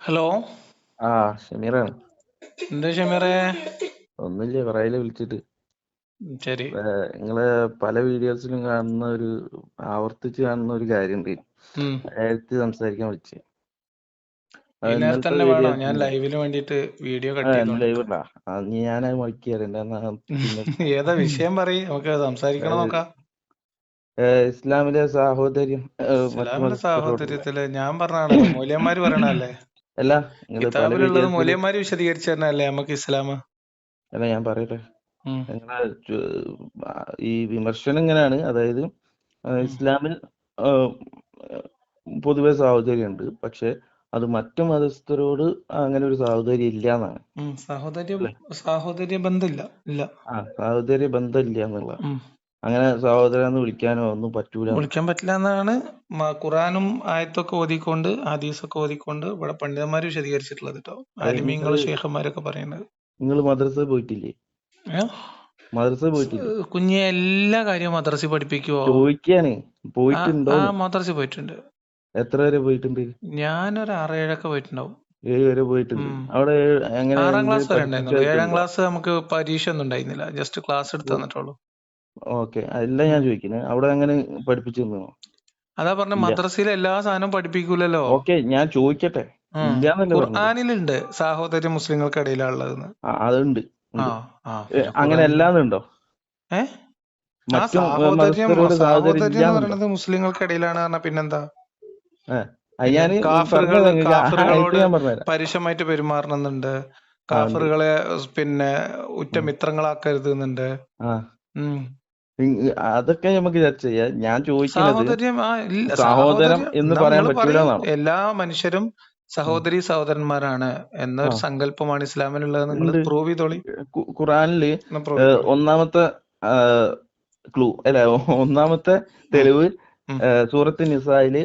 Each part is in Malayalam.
ഹലോ. ആ ഷമീറാണ്. എന്താ ഷമീറെ? ഒന്നുമില്ല, കുറേയില് വിളിച്ചിട്ട്. ശരി. നിങ്ങള് പല വീഡിയോസിലും ആവർത്തിച്ച് കാണുന്ന ഒരു കാര്യമുണ്ട്. ഉം. അതായത് സംസാരിക്കാൻ വിളിച്ചത്. അത് ഈ നേരത്തെ ഇന്നലത്തെ തന്നെ വീഡിയോ വേണോ? ഞാൻ ലൈവിന് വേണ്ടിയിട്ട് വീഡിയോ കട്ട് ലൈവ് ചെയ്തോണ്ടിരിക്കുക. ഉണ്ടാ ഞാനത് മടിക്കാറുണ്ട്. പിന്നെ ഏതാ വിഷയം പറയും, നമുക്ക് സംസാരിക്കണം നോക്കാം. ഇസ്ലാമിലെ സാഹോദര്യം മറ്റു ഇസ്ലാമിലെ മതസ്ഥരോടുള്ള സാഹോദര്യത്തില് ഞാൻ പറഞ്ഞാണല്ലോ, മൂല്യന്മാര് പറയണല്ലേ. അല്ല, നിങ്ങൾ പല കിതാബിലുള്ളത് വീഡിയോസിലും മൂല്യന്മാര് വിശദീകരിച്ചു തരണല്ലേ നമുക്ക് ഇസ്ലാം. അല്ല, ഞാൻ പറയട്ടെ. ഉം. നിങ്ങളെ ഈ വിമർശനം ഇങ്ങനെയാണ്. അതായത് ഇസ്ലാമിൽ പൊതുവെ സാഹോദര്യമുണ്ട്, പക്ഷെ അത് മറ്റു മതസ്ഥരോട് അങ്ങനെ ഒരു സാഹോദര്യം ഇല്ല എന്നാണ്. സാഹോദര്യ ബന്ധമില്ല. ഇല്ല. സാഹോദര്യ ബന്ധമില്ല എന്നുള്ള, ഉം. അങ്ങനെ സഹോദരന്ന് വിളിക്കാനോ ഒന്നും പറ്റൂല. വിളിക്കാൻ പറ്റില്ല എന്നാണ് ഖുറാനും ആയത്തൊക്കെ ഓതിക്കൊണ്ട് ഹദീസൊക്കെ ഓതിക്കൊണ്ട് ഇവിടെ പണ്ഡിതന്മാര് വിശദീകരിച്ചിട്ടുള്ളത് കേട്ടോ. ആലിമീങ്ങളും ഷേഖന്മാരൊക്കെ പറയുന്നത്. നിങ്ങൾ മദ്രസ പോയിട്ടില്ലേ? മദ്രസ പോയിട്ടില്ലേ? കുഞ്ഞെ എല്ലാ കാര്യവും മദ്രസ പഠിപ്പിക്കുവോ? ചോദിക്കാണ്, പോയിട്ടുണ്ടോ? മദ്രസ പോയിട്ടുണ്ട്. എത്ര വരെ പോയിട്ടുണ്ട്? ഞാനൊരു 6-7 പോയിട്ടുണ്ടാവും. 7 വരെ പോയിട്ടുണ്ട്. അവിടെ 6ാം ക്ലാസ് വരെ ഉണ്ടായിരുന്നുള്ളൂ. 7ാം ക്ലാസ് നമുക്ക് പരീക്ഷ ഒന്നും ഉണ്ടായിരുന്നില്ല, ജസ്റ്റ് ക്ലാസ് എടുത്ത് തന്നിട്ടുള്ളൂ. ഓക്കെ, അല്ല ഞാൻ ചോദിക്കുന്നത്, അവിടെ അങ്ങനെ പഠിപ്പിച്ചു തന്നോ? അതാ പറഞ്ഞ, മദ്രസയിലെ എല്ലാ സാധനവും പഠിപ്പിക്കൂലല്ലോ. ഓക്കെ, ഞാൻ ചോദിക്കട്ടെ. ഖുർആനിലുണ്ട് സാഹോദര്യം മുസ്ലിങ്ങൾക്കിടയിലുള്ളതെന്ന്. അതുണ്ട്. അങ്ങനെ അല്ലാന്നുണ്ടോ? സാഹോദര്യം എന്ന് പറയുന്നത് മുസ്ലിങ്ങൾക്കിടയിലാണ് പറഞ്ഞ പിന്നെന്താ? കാഫറുകളോട് പരുഷമായിട്ട് പെരുമാറണമെന്നുണ്ട്. കാഫറുകളെ പിന്നെ ഉറ്റ മിത്രങ്ങളാക്കരുത് എന്നുണ്ട്. അതൊക്കെ നമുക്ക് ചർച്ച ചെയ്യാം. ഞാൻ ചോദിക്കുന്നത് സഹോദരം എന്ന് പറയാൻ പറ്റൂല. എല്ലാ മനുഷ്യരും സഹോദരി സഹോദരന്മാരാണ് എന്നൊരു സങ്കല്പമാണ് ഇസ്ലാമിലുള്ളത്. നിങ്ങൾ പ്രൂവ് ചെയ്തോളി. ഖുറാനില് ഒന്നാമത്തെ ഒന്നാമത്തെ തെളിവ് സൂറത്ത് നിസായില്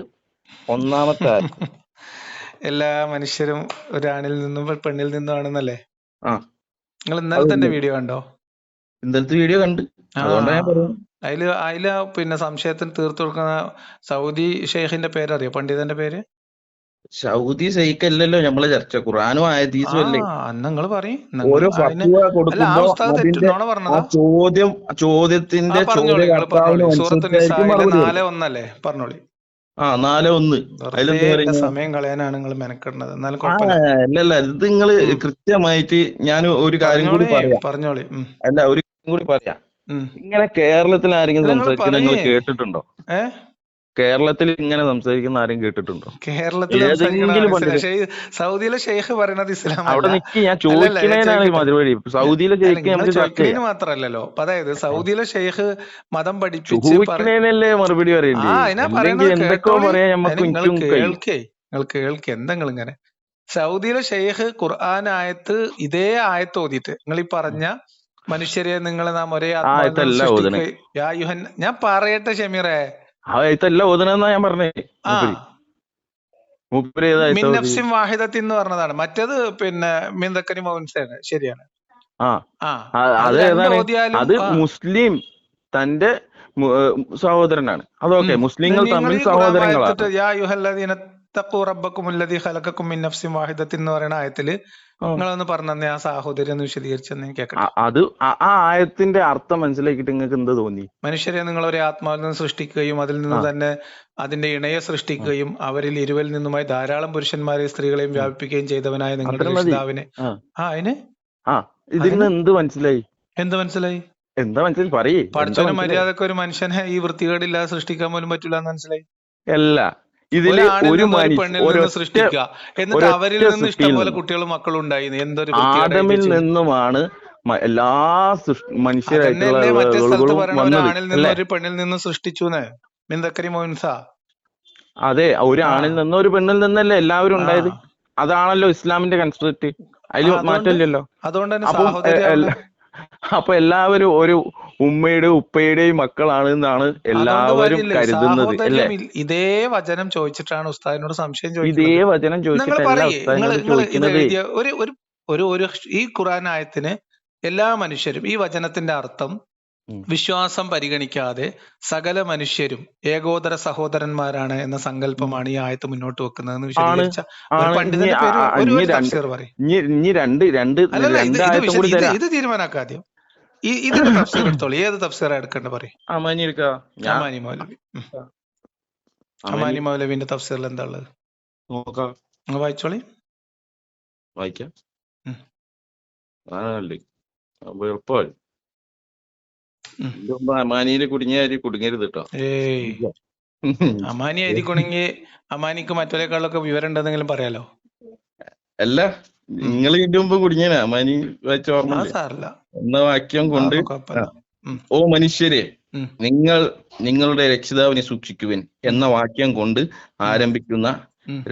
1-ാമത്തെ എല്ലാ മനുഷ്യരും ഒരാണിൽ നിന്നും പെണ്ണിൽ നിന്നും ആണെന്നല്ലേ? നിങ്ങൾ ഇന്നലത്തെ വീഡിയോ കണ്ടോ? ഇന്നലത്തെ വീഡിയോ കണ്ട്. അതില് പിന്നെ സംശയത്തിന് തീർത്തു കൊടുക്കുന്ന സൗദി ഷെയ്ഖിന്റെ പേരറിയോ? പണ്ഡിതന്റെ പേര്? സൗദി ഷെയ്ഖല്ലല്ലോ നമ്മളെ ചർച്ച, ഖുർആനും ഹദീസും അല്ലേ. നിങ്ങൾ പറയും. ഓരോ ഫത്വ കൊടുക്കുമ്പോ ചോദ്യത്തിന്റെ സൂറത്ത് നിസായിലെ 4:1 പറഞ്ഞോളി. 4:1 സമയം കളയാനാണ് നിങ്ങൾ മെനക്കെടുന്നത്. അല്ലല്ല, ഇത് നിങ്ങള് കൃത്യമായിട്ട് ഞാൻ ഒരു കാര്യം കൂടി പറഞ്ഞോളി. അല്ല, ഒരു കാര്യം കൂടി പറയാം. ഇങ്ങനെ കേരളത്തിൽ ആരെങ്കിലും സംസാരിക്കുന്നത് നിങ്ങൾ കേട്ടിട്ടുണ്ടോ? കേരളത്തിൽ ഇങ്ങനെ സംസാരിക്കുന്ന ആരും കേട്ടിട്ടുണ്ടോ? കേരളത്തിൽ സൗദിയിലെ ഷെയ്ഖ് പറയണത് ഇസ്ലാം അവിടെ നിൽക്കി, ഞാൻ ചോദിക്കുന്നതിനാണ് മറുപടി. സൗദിയിലെ ഷെയ്ഖ് മാത്രല്ലോ. അതായത് സൗദിയിലെ ഷെയ്ഖ് മതം പഠിപ്പിച്ച് ചോദിക്കുന്നതിനല്ലേ മറുപടി പറയേണ്ടി. എന്തൊക്കെയോ പറയാം. കേൾക്ക് എന്തെങ്കിലും ഇങ്ങനെ. സൗദിയിലെ ഷെയ്ഖ് ഖുർആൻ ആയത്ത് ഇതേ ആയത്ത് ഓതിയിട്ട് നിങ്ങൾ ഈ പറഞ്ഞ മനുഷ്യരെ നിങ്ങളെ നാം ഒരേ ആത്മാവിൽ സൃഷ്ടിക്കുക. ഞാൻ പറയട്ടെ ഷമീറെ, ഓതണെന്നാ ഞാൻ പറഞ്ഞേ. മിന്നഫ്സിം വാഹിദത്തിൻ എന്ന് പറഞ്ഞതാണ്. മറ്റേത് പിന്നെ മിന്തക്കരി മൗൻസാണ്. ശരിയാണ്. അത് മുസ്ലിം തന്റെ സഹോദരനാണ്. അതൊക്കെ മുസ്ലിങ്ങൾ തമ്മിൽ സഹോദരങ്ങളാണ്. എന്ന് പറയുന്ന ആയത്തില് നിങ്ങളൊന്ന് പറഞ്ഞേ, ആ സാഹോദര്യം ഒന്ന് വിശദീകരിച്ചെന്ന് കേൾക്കട്ടെ. അത് ആ ആയത്തിന്റെ അർത്ഥം മനസ്സിലാക്കിയിട്ട് നിങ്ങൾക്ക് എന്ത് തോന്നി? മനുഷ്യരെ നിങ്ങൾ ഒരേ ആത്മാവിൽ നിന്ന് സൃഷ്ടിക്കുകയും അതിൽ നിന്ന് തന്നെ അതിന്റെ ഇണയെ സൃഷ്ടിക്കുകയും അവരിൽ ഇരുവരിൽ നിന്നുമായി ധാരാളം പുരുഷന്മാരെയും സ്ത്രീകളെയും വ്യാപിപ്പിക്കുകയും ചെയ്തവനായ നിങ്ങളുടെ രക്ഷിതാവിനെ. ഇതിൽ നിന്ന് എന്ത് മനസ്സിലായി? എന്താ മനസ്സിലായി? പറയേ. പഠിച്ചവന് മര്യാദക്ക് ഒരു മനുഷ്യനെ ഈ വൃത്തികേടില്ലാതെ സൃഷ്ടിക്കാൻ പോലും പറ്റില്ല എന്ന് മനസ്സിലായി. അല്ല, ഇതില് ഒരു പെണ്ണിൽ നിന്ന് സൃഷ്ടിക്കുക, എന്നിട്ട് അവരിൽ നിന്ന് ഇഷ്ടംപോലെ കുട്ടികളും മക്കളും ഉണ്ടായി. എന്തൊരു ആദമിൽ നിന്നുമാണ് എല്ലാ മനുഷ്യരായിട്ടുള്ള ഒരാണിൽ നിന്ന് ഒരു പെണ്ണിൽ നിന്ന് സൃഷ്ടിച്ചു. മിന്തക്കരി മോൻസ. അതെ, ഒരു ആണിൽ നിന്നും ഒരു പെണ്ണിൽ നിന്നല്ലേ എല്ലാവരും ഉണ്ടായത്. അതാണല്ലോ ഇസ്ലാമിന്റെ കൺസെപ്റ്റ്. അതിൽ മാറ്റമില്ലല്ലോ. അപ്പൊ എല്ലാവരും ഒരു ഉമ്മയുടെയും ഉപ്പയുടെയും മക്കളാണ് എന്നാണ് എല്ലാവരും കരുതുന്നത് അല്ലേ? ഇതേ വചനം ചോദിച്ചിട്ടാണ് ഉസ്താദിനോട് സംശയം ചോദിക്കുന്നത്. ഇതേ വചനം ചോദിച്ചിട്ടല്ല ഉസ്താദിനോട് ചോദിക്കുന്നത്. ഒരു ഈ ഖുർആൻ ആയത്തിന് എല്ലാ മനുഷ്യരും ഈ വചനത്തിന്റെ അർത്ഥം വിശ്വാസം പരിഗണിക്കാതെ സകല മനുഷ്യരും ഏകോദര സഹോദരന്മാരാണ് എന്ന സങ്കല്പമാണ് ഈ ആയത്ത് മുന്നോട്ട് വെക്കുന്നതെന്ന് വിശദീകരിച്ച ഒരു പണ്ഡിതന്റെ പേര് ഒരു തഫ്സീർ പറയും. അല്ലല്ല, ഇത് തീരുമാനാക്കാം ആദ്യം. ഇതിന്റെ തഫ്സീർ എടുത്തോളൂ. ഏത് തഫ്സീറാ എടുക്കേണ്ട പറയും. അമാനി മൗലവി. അമാനി മൗലവിന്റെ തഫ്സീറിൽ എന്താ ഉള്ളത് വായിച്ചോളി. വായിക്കാം. അമാനിയില് കുടുങ്ങരുത് കേട്ടോ. അമാനി എഴുതി കുടുങ്ങി അമാനിക്ക് മറ്റൊരാളൊക്കെ വിവരം ഉണ്ടെന്നെങ്കിലും പറയാലോ. അല്ല, നിങ്ങൾ ഇതിന്റെ മുമ്പ് കുടുങ്ങിയ അമാനി വായിച്ച ഓർമ്മ എന്ന വാക്യം കൊണ്ട് ഓ മനുഷ്യരെ നിങ്ങളുടെ രക്ഷിതാവിനെ സൂക്ഷിക്കുവിൻ എന്ന വാക്യം കൊണ്ട് ആരംഭിക്കുന്ന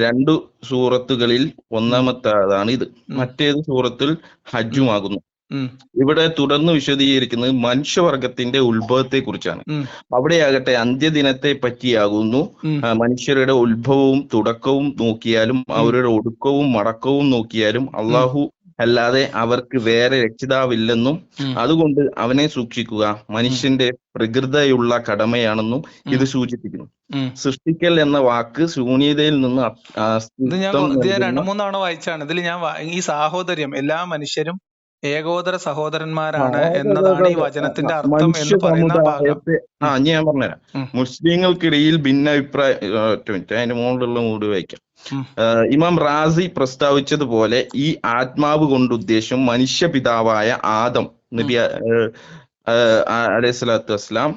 2 സൂറത്തുകളിൽ ഒന്നാമത്തേതാണ് ഇത്. മറ്റേത് സൂറത്തുൽ ഹജ്ജുമാകുന്നു. ഇവിടെ തുടർന്ന് വിശദീകരിക്കുന്നത് മനുഷ്യവർഗത്തിന്റെ ഉത്ഭവത്തെ കുറിച്ചാണ്. അവിടെയാകട്ടെ അന്ത്യദിനത്തെ പറ്റിയാകുന്നു. മനുഷ്യരുടെ ഉത്ഭവവും തുടക്കവും നോക്കിയാലും അവരുടെ ഒടുക്കവും മടക്കവും നോക്കിയാലും അള്ളാഹു അല്ലാതെ അവർക്ക് വേറെ രക്ഷിതാവില്ലെന്നും അതുകൊണ്ട് അവനെ സൂക്ഷിക്കുക മനുഷ്യന്റെ പ്രകൃതയുള്ള കടമയാണെന്നും ഇത് സൂചിപ്പിക്കുന്നു. സൃഷ്ടിക്കൽ എന്ന വാക്ക് ശൂന്യതയിൽ നിന്ന് ഞാൻ 2-3 തവണ വായിച്ചാണ്. ഇതിൽ ഞാൻ ഈ സാഹോദര്യം എല്ലാ മനുഷ്യരും ഏകോദര സഹോദരന്മാരാണ് എന്നതാണ് ഈ വചനത്തിന്റെ അർത്ഥം എന്ന് പറയുന്ന ഭാഗം. ഞാൻ പറഞ്ഞുതരാം. മുസ്ലിങ്ങൾക്കിടയിൽ ഭിന്നാഭിപ്രായം അതിന്റെ മുകളിലുള്ള മൂട് വായിക്കാം. ഇമാം റാസി പ്രസ്താവിച്ചതുപോലെ ഈ ആത്മാവ് കൊണ്ട് ഉദ്ദേശം മനുഷ്യ പിതാവായ ആദം നബി അലൈഹിസ്സലാത്തു വസ്സലാം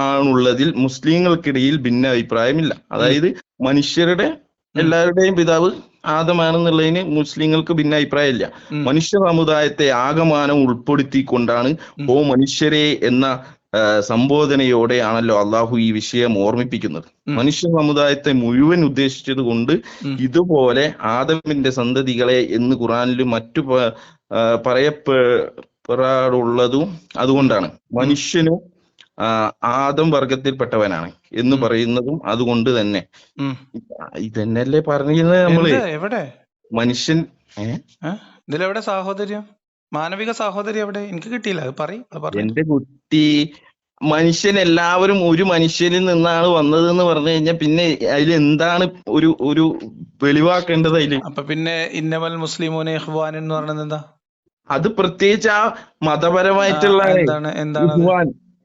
ആണുള്ളതിൽ മുസ്ലിങ്ങൾക്കിടയിൽ ഭിന്നാഭിപ്രായമില്ല. അതായത് മനുഷ്യരുടെ എല്ലാവരുടെയും പിതാവ് ആദമാണെന്നുള്ളതിന് മുസ്ലിങ്ങൾക്ക് ഭിന്നാഭിപ്രായമില്ല. മനുഷ്യ സമുദായത്തെ ആകമാനം ഉൾപ്പെടുത്തിക്കൊണ്ടാണ് ഓ മനുഷ്യരെ എന്ന സംബോധനയോടെ ആണല്ലോ അള്ളാഹു ഈ വിഷയം ഓർമ്മിപ്പിക്കുന്നത്. മനുഷ്യ സമുദായത്തെ മുഴുവൻ ഉദ്ദേശിച്ചത് കൊണ്ട് ഇതുപോലെ ആദമിന്റെ സന്തതികളെ എന്ന് ഖുറാനിൽ മറ്റു പറയപ്പെടാറുള്ളതും അതുകൊണ്ടാണ്. മനുഷ്യനും ആദം വർഗത്തിൽപ്പെട്ടവനാണ് എന്ന് പറയുന്നതും അതുകൊണ്ട് തന്നെ. ഇതന്നെയല്ലേ പറഞ്ഞിരുന്നത് നമ്മള്. എവിടെ മനുഷ്യൻ ഇതിലെവിടെ സാഹോദര്യം, മാനവിക സാഹോദര്യം എവിടെ? എനിക്ക് കിട്ടിയില്ല. അത് പറയും. എന്റെ കുട്ടി, മനുഷ്യൻ എല്ലാവരും ഒരു മനുഷ്യനിൽ നിന്നാണ് വന്നത് എന്ന് പറഞ്ഞു കഴിഞ്ഞാൽ പിന്നെ അതിൽ എന്താണ് ഒരു വെളിവാക്കേണ്ടത് അതില്? അപ്പൊ പിന്നെ ഇന്നമൽ മുസ്ലിമൂന ഇഖ്വാൻ എന്ന് പറയുന്നത് എന്താ? അത് പ്രത്യേകിച്ച് ആ മതപരമായിട്ടുള്ള എന്താണ്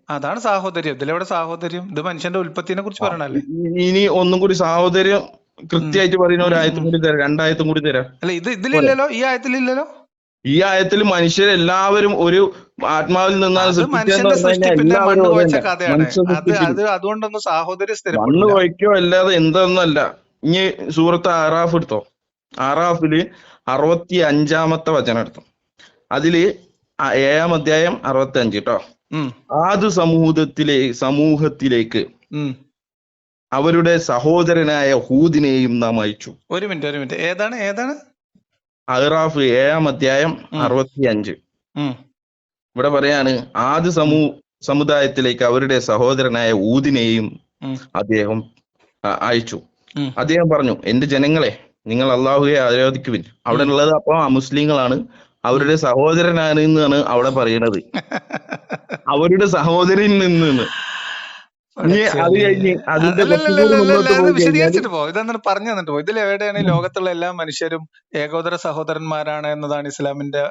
അതാണ് സാഹോദര്യം. ഇതിലെവിടെ സാഹോദര്യം? ഇത് മനുഷ്യന്റെ ഉൽപ്പത്തിനെ കുറിച്ച് പറയണല്ലേ. ഇനി ഒന്നും കൂടി സാഹോദര്യം കൃത്യമായിട്ട് പറയുന്ന ഒരു ആയത്തും കൂടി തരാം, 2 ആയത്തും കൂടി തരാം. അല്ല, ഇതിലില്ലല്ലോ, ഈ ആയത്തിലില്ലല്ലോ. ഈ ആയത്തിൽ മനുഷ്യരെല്ലാവരും ഒരു ആത്മാവിൽ നിന്നാണ് അതുകൊണ്ടൊന്നും സാഹോദര്യം മണ്ണ് വയ്ക്കോ അല്ലാതെ എന്തൊന്നല്ല. ഇനി സൂറത്ത് ആറാഫ് എടുത്തോ. ആറാഫില് 65-ാമത്തെ വചനം എടുത്തോ. അതില് 7-ാം അധ്യായം 65 കേട്ടോ. ആദ് സമൂഹത്തിലേക്ക് അവരുടെ സഹോദരനായ ഹൂദിനെയും നാം അയച്ചു. ഒരു മിനിറ്റ് ഏതാണ് അഹ്റാഫ് 7-ാം അധ്യായം 65. ഇവിടെ പറയാണ് ആദ് സമുദായത്തിലേക്ക് അവരുടെ സഹോദരനായ ഊദിനെയും അദ്ദേഹം അയച്ചു. അദ്ദേഹം പറഞ്ഞു, എന്റെ ജനങ്ങളെ നിങ്ങൾ അള്ളാഹുവെ ആരാധിക്കുവിൻ. അവിടെ ഉള്ളത് അപ്പൊ മുസ്ലിങ്ങളാണ്, അവരുടെ സഹോദരനാണ് എന്നാണ് അവിടെ പറയുന്നത്. അവരുടെ സഹോദരൻ നിന്ന് അത് കഴിഞ്ഞ് അതിന്റെ വിശദീകരിച്ചിട്ട് പോ. ഇതെന്താണ് പറഞ്ഞു തന്നിട്ട് പോ. ഇതിൽ എവിടെയാണ് ലോകത്തുള്ള എല്ലാ മനുഷ്യരും ഏകോദര സഹോദരന്മാരാണ് എന്നതാണ് ഇസ്ലാമിന്റെ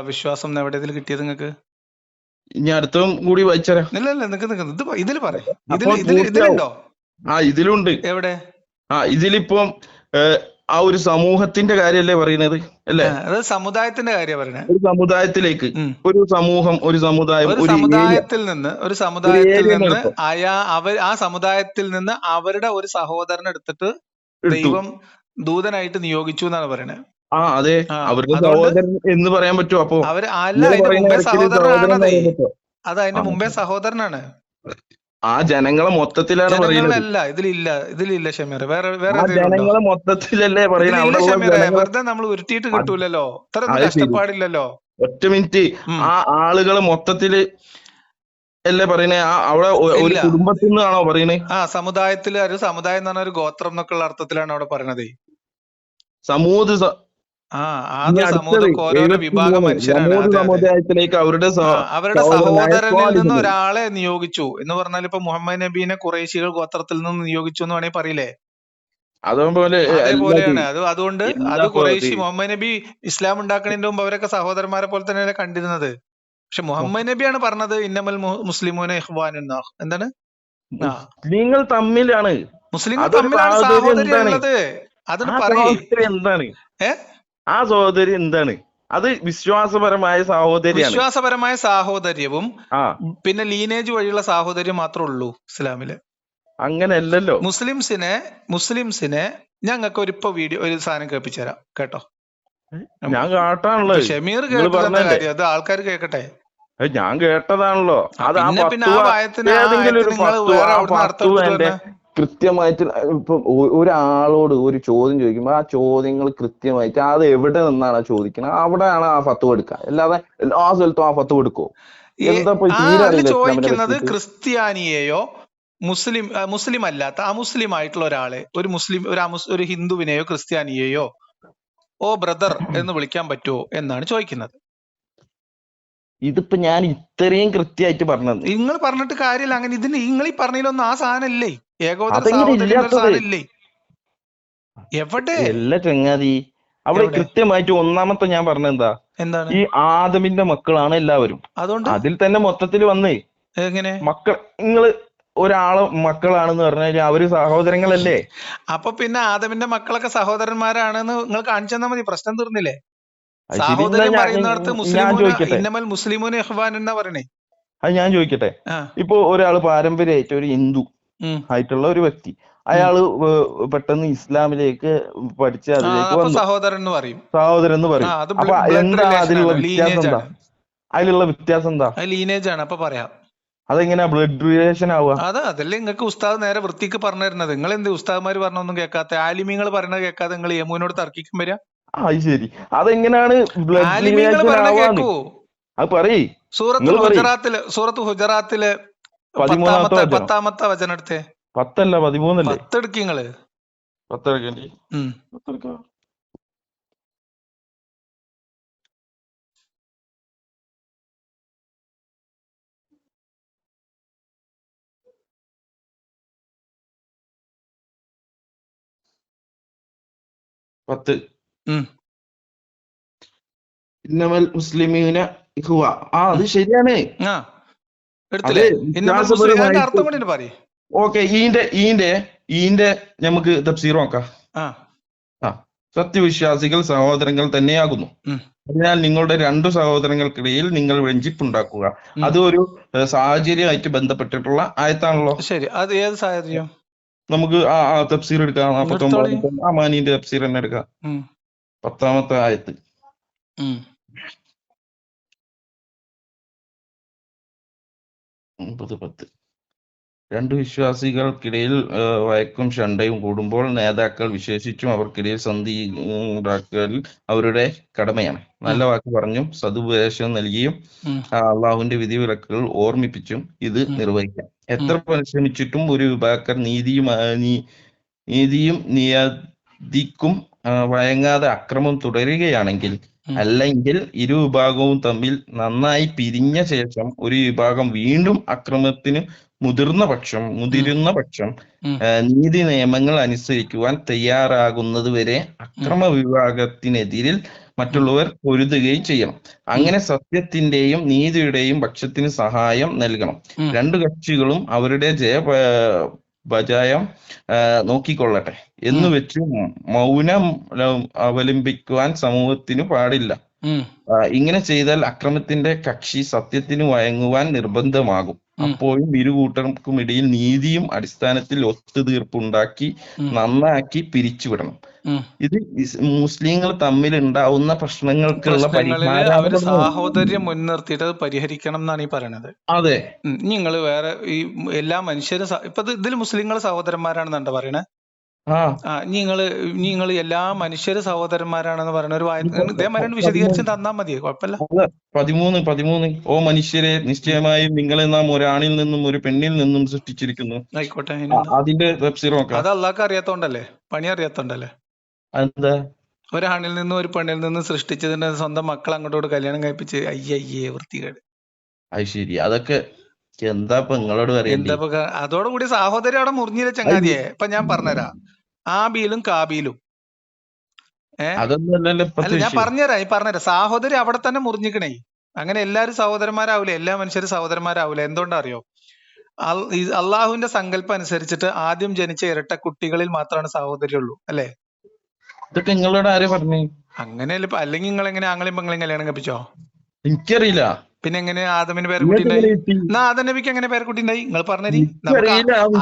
വിശ്വാസം. എവിടെ ഇതിൽ കിട്ടിയത് നിങ്ങൾക്ക്? ഇനി അടുത്തും കൂടി വായിച്ചരാ. ഇല്ല ഇതിൽ പറയാം. ഇതിലുണ്ടോ? ഇതിലുണ്ട്. എവിടെ? ഇതിലിപ്പം ആ ഒരു സമൂഹത്തിന്റെ കാര്യല്ലേ പറയുന്നത് അല്ലേ? അത് സമുദായത്തിന്റെ കാര്യം പറയുന്നത്. ഒരു സമുദായത്തിലേക്ക് ഒരു സമൂഹം, ഒരു സമുദായം, ഒരു സമുദായത്തിൽ നിന്ന് ആ സമുദായത്തിൽ നിന്ന് അവരുടെ ഒരു സഹോദരനെ എടുത്തിട്ട് ദൈവം ദൂതനായിട്ട് നിയോഗിച്ചു എന്നാണ് പറയുന്നത്. അതെ, അവരുടെ സഹോദരൻ എന്ന് പറയാൻ പറ്റുമോ? അപ്പൊ അവര് അല്ല, അതിന്റെ മുമ്പേ സഹോദരനാണ്. അത് അതിന്റെ മുമ്പേ സഹോദരനാണ്. ആ ജനങ്ങളെ മൊത്തത്തിലാണ് പറയുന്നത്. ഇതിലില്ല ഷമീർ. വേറെ ജനങ്ങളെ മൊത്തത്തിലല്ലേ പറയുന്നത്. വെറുതെ നമ്മൾ ഉരുട്ടിയിട്ട് കിട്ടൂലല്ലോ. ഇത്ര കഷ്ടപ്പാടില്ലല്ലോ. ഒറ്റ മിനിറ്റ്. ആ ആളുകളെ മൊത്തത്തില് അല്ലേ പറയുന്നേ? അവിടെ ഒരു കുടുംബത്തിൽ നിന്നാണോ പറയുന്നത്? സമുദായത്തില് ഒരു സമുദായം എന്ന് പറഞ്ഞ ഒരു ഗോത്രം എന്നൊക്കെയുള്ള അർത്ഥത്തിലാണ് അവിടെ പറയണത്. ആദ്യ സമൂഹമൊക്കെ ഓരോരോ വിഭാഗം മനുഷ്യരാണ്. അതെ അതെ. സമുദായത്തിലേക്ക് അവരുടെ അവരുടെ സഹോദരനായ സഹോദരനിൽ നിന്ന് സ്വാലിഹിനെ ഒരാളെ നിയോഗിച്ചു എന്ന് പറഞ്ഞാൽ ഇപ്പൊ മുഹമ്മദ് നബീനെ ഖുറൈശികൾ ഗോത്രത്തിൽ നിന്ന് നിയോഗിച്ചു എന്ന് വേണമെങ്കിൽ പറയില്ലേ? അതേപോലെ അതേപോലെയാണ് അതുകൊണ്ട് അത് എന്താ ഖുറൈശി മുഹമ്മദ് നബി ഇസ്ലാം ഉണ്ടാക്കുന്നതിന്റെ മുമ്പ് അവരൊക്കെ സഹോദരന്മാരെ പോലെ തന്നെയാണ് കണ്ടിരുന്നത്. പക്ഷെ മുഹമ്മദ് നബിയാണ് പറഞ്ഞത് ഇന്നമൽ മുസ്ലിമൂന ഇഖ്വാനുൻ. എന്താണ്? മുസ്ലിങ്ങൾ തമ്മിലാണ്, മുസ്ലിങ്ങൾ തമ്മിലാണ് സാഹോദര്യം ഉള്ളത്. അതിന് പറയേ എന്താണ് ആ സഹോദരി എന്താണ്? അത് വിശ്വാസപരമായ സഹോദര്യമാണ്. വിശ്വാസപരമായ സാഹോദര്യവും പിന്നെ ലീനേജ് വഴിയുള്ള സാഹോദര്യം മാത്രമേ ഉള്ളൂ ഇസ്ലാമില്. അങ്ങനെയല്ലല്ലോ. മുസ്ലിംസിനെ ഞങ്ങൾക്ക് ഒരു സാധനം കേൾപ്പിച്ചു തരാം, കേട്ടോ? ഞാൻ കേട്ടാണല്ലോ. ഷമീർ കേട്ടതെന്ന കാര്യം അത് ആൾക്കാർ കേൾക്കട്ടെ. ഞാൻ കേട്ടതാണല്ലോ. അത് പിന്നെ ആ വായത്തിന് കൃത്യമായിട്ട് ഇപ്പൊ ഒരാളോട് ഒരു ചോദ്യം ചോദിക്കുമ്പോ ആ ചോദ്യങ്ങൾ കൃത്യമായിട്ട് അത് എവിടെ നിന്നാണ് ചോദിക്കുന്നത് അവിടെയാണ് ആ ഫത്വ എടുക്കുക. അല്ലാതെ എല്ലാ സ്ഥലത്തും ആ ഫത്വ എടുക്കുവോ? എന്താ ചോദിക്കുന്നത്? ക്രിസ്ത്യാനിയെയോ മുസ്ലിം അല്ലാത്ത അമുസ്ലിം ആയിട്ടുള്ള ഒരാളെ ഒരു ഹിന്ദുവിനെയോ ക്രിസ്ത്യാനിയെയോ ഓ ബ്രദർ എന്ന് വിളിക്കാൻ പറ്റുമോ എന്നാണ് ചോദിക്കുന്നത്. ഇതിപ്പോ ഞാൻ ഇത്രയും കൃത്യമായിട്ട് പറഞ്ഞത് നിങ്ങൾ പറഞ്ഞിട്ട് കാര്യമില്ല. അങ്ങനെ ഇതിന് നിങ്ങൾ ഈ പറഞ്ഞതിലൊന്നും ആ സാധനം ഇല്ലേ? ഏകോദര എവിടെ എല്ലാ ചങ്ങാതി അവിടെ കൃത്യമായിട്ട് ഒന്നാമത്തെ ഞാൻ പറഞ്ഞെന്താ, എന്താണ്? ഈ ആദമിന്റെ മക്കളാണ് എല്ലാവരും. അതുകൊണ്ട് അതിൽ തന്നെ മൊത്തത്തിൽ വന്നേ എങ്ങനെ മക്കൾ നിങ്ങള് ഒരാള് മക്കളാണെന്ന് പറഞ്ഞാൽ അവര് സഹോദരങ്ങളല്ലേ? അപ്പൊ പിന്നെ ആദമിന്റെ മക്കളൊക്കെ സഹോദരന്മാരാണെന്ന് നിങ്ങൾ കാണിച്ചു തന്നാ മതി, പ്രശ്നം തീർന്നില്ലേ? സാഹോദര്യം പറയുന്നിടത്ത് ഇന്നമൽ മുസ്ലിമൂന ഇഖ്വാൻ എന്നാ പറയണേ. അത് ഞാൻ ചോദിക്കട്ടെ, ഇപ്പൊ ഒരാള് പാരമ്പര്യമായിട്ട് ഒരു ഹിന്ദു ആയിട്ടുള്ള ഒരു വ്യക്തി, അയാള് പെട്ടെന്ന് ഇസ്ലാമിലേക്ക് പഠിച്ച് അതിലേക്ക് വന്നു, സഹോദരൻ എന്ന് പറയും. അപ്പൊ എന്താ അതിലുള്ള വ്യത്യാസം? എന്താ അതിലുള്ള വ്യത്യാസം? എന്താ ലീനേജ് ആണ്. അപ്പൊ പറയാം അതെങ്ങനെയാ ബ്ലഡ് റിലേഷൻ ആവുക? അതല്ലേ നിങ്ങൾക്ക് ഉസ്താദ് നേരെ വൃത്തിക്ക് പറഞ്ഞു തരുന്നത്. നിങ്ങൾ എന്ത് ഉസ്താദ്മാര് പറഞ്ഞൊന്നും കേൾക്കാത്ത, ആലിമീങ്ങൾ പറയണത് കേൾക്കാതെ നിങ്ങൾ യമൂനോട് തർക്കിക്കാൻ വരിക? ശരി, അതെങ്ങനെയാണ് അത് പറയ്. സൂറത്ത് ഹുജറാത്തില് 10-ാമത്തെ വചനം എടുത്തേ. 10 അല്ല 13 അല്ലേ? 10 എടുക്കി നിങ്ങള്. 10 എടുക്കണ്ടേ? ഇന്നമൽ മുസ്ലിമീന ഇഖ്വ. അത് ശരിയാണ്. ഓക്കെ, ഈന്റെ നമുക്ക് തഫ്സീർ നോക്കാം. സത്യവിശ്വാസികൾ സഹോദരങ്ങൾ തന്നെയാകുന്നു, അതിനാൽ നിങ്ങളുടെ 2 സഹോദരങ്ങൾക്കിടയിൽ നിങ്ങൾ വെഞ്ചിപ്പുണ്ടാക്കുക. അത് ഒരു സാഹചര്യമായിട്ട് ബന്ധപ്പെട്ടിട്ടുള്ള ആയത്താണല്ലോ. ശരി, അത് ഏത് സാഹചര്യം? നമുക്ക് തഫ്സീർ എടുക്കാം. 49 അമാനിന്റെ തഫ്സീർ തന്നെ എടുക്കാം. 10-ാമത്തെ ആയത്ത്. 9:10. 2 വിശ്വാസികൾക്കിടയിൽ വഴക്കും ശണ്ടയും കൂടുമ്പോൾ നേതാക്കൾ വിശേഷിച്ചും അവർക്കിടയിൽ സന്ധി ഉണ്ടാക്കൽ അവരുടെ കടമയാണ്. നല്ല വാക്ക് പറഞ്ഞും സതുപദേശം നൽകിയും അള്ളാഹുവിന്റെ വിധിവിലക്കുകൾ ഓർമ്മിപ്പിച്ചും ഇത് നിർവഹിക്കാം. എത്ര പരിശ്രമിച്ചിട്ടും ഒരു വിഭാഗക്കാർ നീതിയും നിയതിക്കും വഴങ്ങാതെ അക്രമം തുടരുകയാണെങ്കിൽ, അല്ലെങ്കിൽ ഇരുവിഭാഗവും തമ്മിൽ നന്നായി പിരിഞ്ഞ ശേഷം ഒരു വിഭാഗം വീണ്ടും അക്രമത്തിന് മുതിരുന്ന പക്ഷം നീതി നിയമങ്ങൾ അനുസരിക്കുവാൻ തയ്യാറാകുന്നത് വരെ അക്രമ വിഭാഗത്തിനെതിരിൽ മറ്റുള്ളവർ പൊരുതുകയും ചെയ്യണം. അങ്ങനെ സത്യത്തിന്റെയും നീതിയുടെയും പക്ഷത്തിന് സഹായം നൽകണം. 2 കക്ഷികളും അവരുടെ ബജായം നോക്കിക്കൊള്ളട്ടെ എന്ന് വെച്ച് മൗനം അവലംബിക്കുവാൻ സമൂഹത്തിന് പാടില്ല. ഇങ്ങനെ ചെയ്താൽ അക്രമത്തിന്റെ കക്ഷി സത്യത്തിന് വഴങ്ങുവാൻ നിർബന്ധമാകും. അപ്പോഴും ഇരുകൂട്ടർക്കുമിടയിൽ നീതിയും അടിസ്ഥാനത്തിൽ ഒത്തുതീർപ്പുണ്ടാക്കി നന്നാക്കി പിരിച്ചുവിടണം. ഇത് മുസ്ലിങ്ങൾ തമ്മിൽ ഉണ്ടാവുന്ന പ്രശ്നങ്ങൾക്കുള്ള പരിഹാരം സാഹോദര്യം മുൻനിർത്തിയിട്ട് അത് പരിഹരിക്കണം എന്നാണ് ഈ പറയണത്. അതെ, നിങ്ങൾ വേറെ ഈ എല്ലാ മനുഷ്യരും ഇപ്പൊ ഇതിൽ മുസ്ലിങ്ങൾ സഹോദരന്മാരാണെന്നുണ്ട് പറയണേ. നിങ്ങൾ എല്ലാ മനുഷ്യരും സഹോദരന്മാരാണെന്ന് പറയുന്ന ഒരു ഇതേമാതിരി വിശദീകരിച്ച് തന്നാൽ മതി, കുഴപ്പമില്ല. 13 ഓ മനുഷ്യരെ, നിശ്ചയമായും നിങ്ങളെ നാം ഒരാണിൽ നിന്നും ഒരു പെണ്ണിൽ നിന്നും സൃഷ്ടിച്ചിരിക്കുന്നു. ആയിക്കോട്ടെ, അതിന്റെ തഫ്സീർ നോക്കാം. അത് അള്ളാഹ്ക്ക് അറിയാത്തോണ്ടല്ലേ, പണി അറിയാത്തോണ്ടല്ലേ. എന്താ ഒരാണിൽ നിന്നും ഒരു പെണ്ണിൽ നിന്നും സൃഷ്ടിച്ചതിന്റെ സ്വന്തം മക്കൾ അങ്ങോട്ടോട് കല്യാണം കഴിപ്പിച്ച് അയ്യയ്യേ വൃത്തികേട്. അത് ശരി. അതൊക്കെ എന്താ ഇപ്പൊ നിങ്ങളോട് പറയണ്ടേ? എന്താ അതോടുകൂടി സഹോദരി അവിടെ മുറിഞ്ഞില്ല ചങ്ങാതിയെ. ഇപ്പൊ ഞാൻ പറഞ്ഞുതരാം, ആബീലും കാബീലും അതൊന്നും അല്ലല്ലോ അല്ല ഇപ്പത്തെ ഞാൻ വിഷയം. പറഞ്ഞുതരാം സഹോദരി അവിടെ തന്നെ മുറിഞ്ഞിക്കണേ. അങ്ങനെ എല്ലാവരും സഹോദരന്മാരാവൂല, എല്ലാ മനുഷ്യരും സഹോദരന്മാരാവൂല. എന്തുകൊണ്ടാ അറിയോ? അള്ളാഹുവിന്റെ സങ്കല്പം അനുസരിച്ചിട്ട് ആദ്യം ജനിച്ച ഇരട്ട കുട്ടികളിൽ മാത്രമാണ് സഹോദരിയുള്ളൂ, അല്ലെ? ഇതൊക്കെ നിങ്ങളോട് ആരെ പറഞ്ഞു? അങ്ങനെയല്ല. അല്ലെങ്കിൽ നിങ്ങൾ എങ്ങനെ ആങ്ങളെയും പെങ്ങളെയും കല്യാണം കഴിപ്പിച്ചോ? എനിക്കറിയില്ല. പിന്നെ എങ്ങനെ ആദമിന് പേരക്കുട്ടി ഉണ്ടായി? എന്നാ ആദം നബിക്ക് എങ്ങനെ പേരക്കുട്ടി ഉണ്ടായി? നിങ്ങൾ പറഞ്ഞരി. നമുക്ക്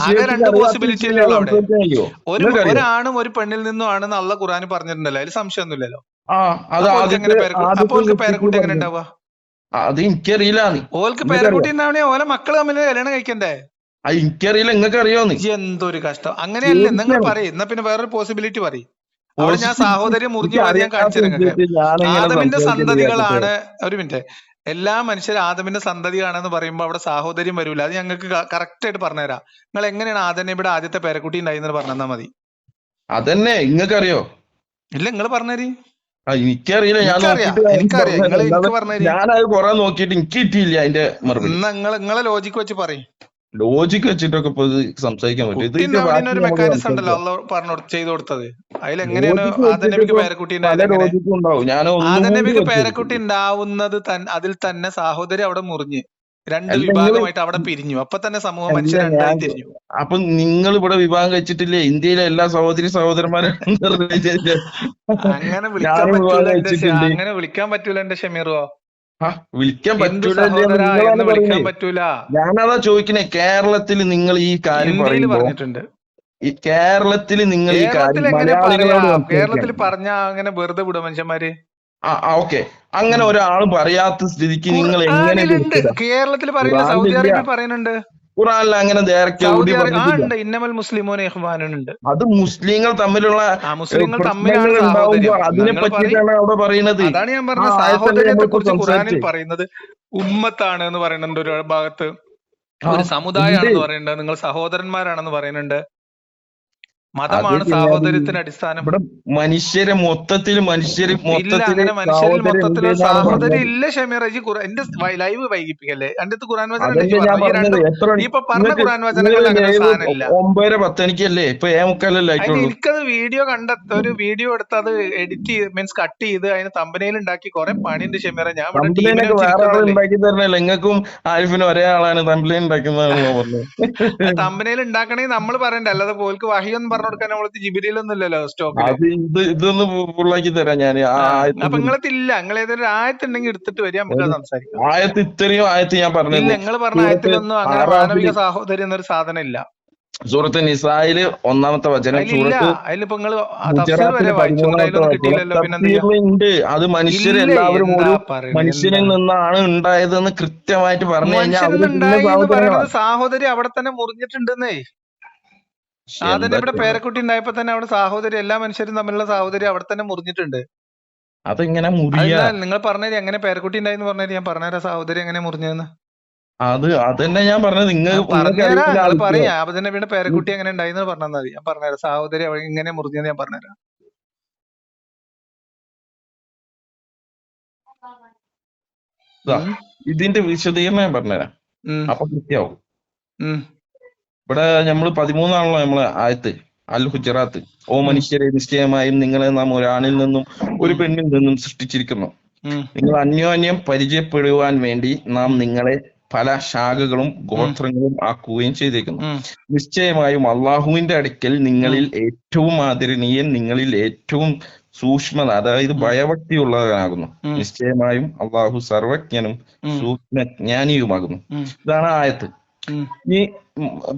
ആകെ 2 പോസിബിലിറ്റി അല്ലേ ഉള്ളൂ അവിടെ. ഒരാണും ഒരു പെണ്ണിൽ നിന്നും ആണെന്ന് അള്ള ഖുർആൻ പറഞ്ഞിട്ടുണ്ടല്ലോ, അതിൽ സംശയമൊന്നുമില്ലല്ലോ. അപ്പൊ ഓൾക്ക് പേരക്കുട്ടി എങ്ങനെ ഉണ്ടാവുക? അത് എനിക്കറിയില്ല. ഓൾക്ക് പേരക്കുട്ടി ഉണ്ടാവണേ ഓലെ മക്കള് തമ്മിൽ കല്യാണം കഴിക്കണ്ടേ? എനിക്കറിയില്ല. നിങ്ങൾക്ക് അറിയോന്ന്? എന്തൊരു കഷ്ടം. അങ്ങനെയല്ലേ നിങ്ങൾ പറയും. എന്നാ പിന്നെ വേറൊരു പോസിബിലിറ്റി പറയും. അവിടെ ഞാൻ സാഹോദര്യം മുറിഞ്ഞു പോയത് ഞാൻ കാണിച്ചു തരാം. ആദമിന്റെ സന്തതികളാണ്. ഒരു മിനിറ്റ്. എല്ലാ മനുഷ്യരും ആദമിന്റെ സന്തതിയാണെന്ന് പറയുമ്പോൾ അവിടെ സാഹോദര്യം വരൂല. അത് ഞങ്ങൾക്ക് കറക്റ്റ് ആയിട്ട് പറഞ്ഞുതരാം. നിങ്ങൾ എങ്ങനെയാണ് ആദം ഇവിടെ ആദ്യത്തെ പേരക്കുട്ടി ഉണ്ടായിരുന്നത് പറഞ്ഞാൽ മതി. അതന്നെ നിങ്ങൾക്ക് അറിയോ? ഇല്ല, നിങ്ങൾ പറഞ്ഞേരി. എനിക്കറിയില്ല. ഞാനത് കുറെ നോക്കിയിട്ട് എനിക്ക് കിട്ടിയില്ല അതിന്റെ മറുപടി. നിങ്ങളെ ലോജിക്ക് വെച്ച് പറയും. ലോജിക്ക് വെച്ചിട്ടൊക്കെ ഇപ്പൊ സംസാരിക്കാൻ പറ്റും. ഒരു മെക്കാനിസം ഉണ്ടല്ലോ അള്ള പറഞ്ഞു ചെയ്തു കൊടുത്തത്. അതിലെങ്ങനെയാണ് ആദം നബിക്ക് പേരക്കുട്ടി ആദം നബിക്ക് പേരക്കുട്ടി ഉണ്ടാവുന്നത്? അതിൽ തന്നെ സാഹോദരി അവിടെ മുറിഞ്ഞ് 2 വിഭാഗമായിട്ട് അവിടെ പിരിഞ്ഞു. അപ്പൊ തന്നെ സമൂഹം മനുഷ്യർ 2 ആയി തിരിഞ്ഞു. അപ്പൊ നിങ്ങൾ ഇവിടെ വിവാഹം കഴിച്ചിട്ടില്ലേ? ഇന്ത്യയിലെ എല്ലാ സഹോദരന്മാരും അങ്ങനെ വിളിക്കാൻ പറ്റൂല. അങ്ങനെ വിളിക്കാൻ പറ്റൂല എന്റെ ഷമീറോ. വിളിക്കാൻ പറ്റൂല. ഞാനതാ ചോദിക്കണേ. കേരളത്തിൽ നിങ്ങൾ ഈ കാര്യം പറഞ്ഞിട്ടുണ്ട്. ഈ കേരളത്തിൽ നിങ്ങൾ ഈ കാര്യം കേരളത്തിൽ പറഞ്ഞ അങ്ങനെ വെറുതെ വിടും മനുഷ്യന്മാര്. ഓക്കെ, അങ്ങനെ ഒരാൾ പറയാത്ത സ്ഥിതിക്ക് നിങ്ങൾ എങ്ങനെ കേരളത്തിൽ പറയുന്നത്? സൗദി അറേബ്യ പറയുന്നുണ്ട്. ഖുറാനിൽ അങ്ങനെ ഇന്നമൽ മുസ്ലിമോൻ ഇഖ്വാനുണ്ട്. അത് മുസ്ലിങ്ങൾ തമ്മിലുള്ള മുസ്ലിങ്ങൾ തമ്മിലാണ് സാഹോദര്യം. അതിനെ പറ്റിയിട്ടാണ് അവിടെ പറയുന്നത്. അതാണ് ഞാൻ പറഞ്ഞ സാഹോദര്യത്തെ കുറിച്ച് ഖുറാനിൽ പറയുന്നത്. ഉമ്മത്താണ് എന്ന് പറയുന്നുണ്ട് ഒരു ഭാഗത്ത്, ഒരു സമുദായമാണെന്ന് പറയുന്നുണ്ട്, നിങ്ങൾ സഹോദരന്മാരാണെന്ന് പറയുന്നുണ്ട്. മതമാണ് സാഹോദര്യത്തിന് അടിസ്ഥാനം. ഇവിടെ മനുഷ്യരെ മൊത്തത്തിൽ മനുഷ്യരിൽ മൊത്തത്തിലുള്ള സാഹോദര്യം ഇല്ല. ഷമീറജി എന്റെ ലൈവ് വൈകിപ്പിക്കല്ലേ. എന്റെ ഖുർആൻ വചനം ഇപ്പൊ പറഞ്ഞ ഖുർആൻ വചനങ്ങൾ അങ്ങനെ സാധനമില്ല. 9:10 ഇപ്പൊ 7:45 എനിക്കത് ഒരു വീഡിയോ എടുത്ത് അത് എഡിറ്റ് മീൻസ് കട്ട് ചെയ്ത് അതിന് തമ്പനയിൽ ഉണ്ടാക്കി കുറെ പണിയുണ്ട് ഷമീറ. ഞാൻ നിങ്ങൾക്കും ആരിഫിനും ഒരേ ആളാണ് തമ്പനയിൽ ഉണ്ടാക്കുന്നത്. തമ്പനയിൽ ഉണ്ടാക്കണമെങ്കിൽ നമ്മൾ പറയണ്ടേ, അല്ലാതെ പോൽക്ക് വഹിയൊന്നും പറഞ്ഞു കൊടുക്കാൻ നമ്മളത് ജിബിരിയിലൊന്നും ഇല്ലല്ലോ സ്റ്റോക്ക്. ഇതൊന്ന് ഫുള്ളാക്കി തരാം ഞാൻ. അപ്പൊ നിങ്ങളത്തില്ല. നിങ്ങൾ ഏതൊരു ആയത്തുണ്ടെങ്കിൽ എടുത്തിട്ട് വരിക, നമുക്ക് സംസാരിക്കാം. ആയത്ത് ഇത്രയും ആയത്ത് ഞാൻ പറഞ്ഞു. നിങ്ങൾ പറഞ്ഞ ആയത്തിലൊന്നും അങ്ങനെ മാനവിക സാഹോദര്യം എന്നൊരു സാധനം ഇല്ല. സൂറത്ത് നിസായില് 1-ാമത്തെ വചനം. ഉണ്ട്. അത് മനുഷ്യരെല്ലാവരും ഒരു മനുഷ്യനിൽ നിന്നാണ് ഉണ്ടായതെന്ന് കൃത്യമായിട്ട് പറഞ്ഞു കഴിഞ്ഞാൽ സാഹോദര്യം അവിടെ തന്നെ മുറിഞ്ഞിട്ടുണ്ടെന്നേ. ആദം ഇവിടെ പേരക്കുട്ടി ഉണ്ടായപ്പോ തന്നെ അവിടെ സാഹോദര്യം, എല്ലാ മനുഷ്യരും തമ്മിലുള്ള സാഹോദര്യം അവിടെ തന്നെ മുറിഞ്ഞിട്ടുണ്ട്. അതെങ്ങനെ നിങ്ങൾ പറഞ്ഞത് എങ്ങനെ പേരക്കുട്ടി ഉണ്ടായിന്ന് പറഞ്ഞത്? ഞാൻ പറഞ്ഞുതരാം സാഹോദര്യം എങ്ങനെ മുറിഞ്ഞതെന്ന്. അതന്നെ ഞാൻ പറഞ്ഞത്. നിങ്ങൾ പറയാ ആദം നബിയുടെ പേരക്കുട്ടി എങ്ങനെ ഉണ്ടായിന്ന് പറഞ്ഞാൽ മതി. ഞാൻ പറഞ്ഞുതരാം സാഹോദര്യം ഇങ്ങനെ മുറിഞ്ഞത്. ഞാൻ പറഞ്ഞുതരാം. ഇതിന്റെ വിശദീകരണം ഞാൻ പറഞ്ഞുതരാം. അപ്പൊ കൃത്യാവും. ഇവിടെ നമ്മള് 13 നമ്മളെ ആയത്ത് അൽ ഹുജറാത്ത്. ഓ മനുഷ്യരെ, നിശ്ചയമായും നിങ്ങളെ നാം ഒരാണിൽ നിന്നും ഒരു പെണ്ണിൽ നിന്നും സൃഷ്ടിച്ചിരിക്കുന്നു. നിങ്ങൾ അന്യോന്യം പരിചയപ്പെടുവാൻ വേണ്ടി നാം നിങ്ങളെ പല ശാഖകളും ഗോത്രങ്ങളും ആക്കുകയും ചെയ്തിരിക്കുന്നു. നിശ്ചയമായും അള്ളാഹുവിന്റെ അടുക്കൽ നിങ്ങളിൽ ഏറ്റവും ആദരണീയൻ, നിങ്ങളിൽ ഏറ്റവും സൂക്ഷ്മത, അതായത് ഭയഭക്തിയുള്ളവനാകുന്നു. നിശ്ചയമായും അള്ളാഹു സർവജ്ഞനും സൂക്ഷ്മജ്ഞാനിയുമാകുന്നു. ഇതാണ് ആയത്ത്. ഈ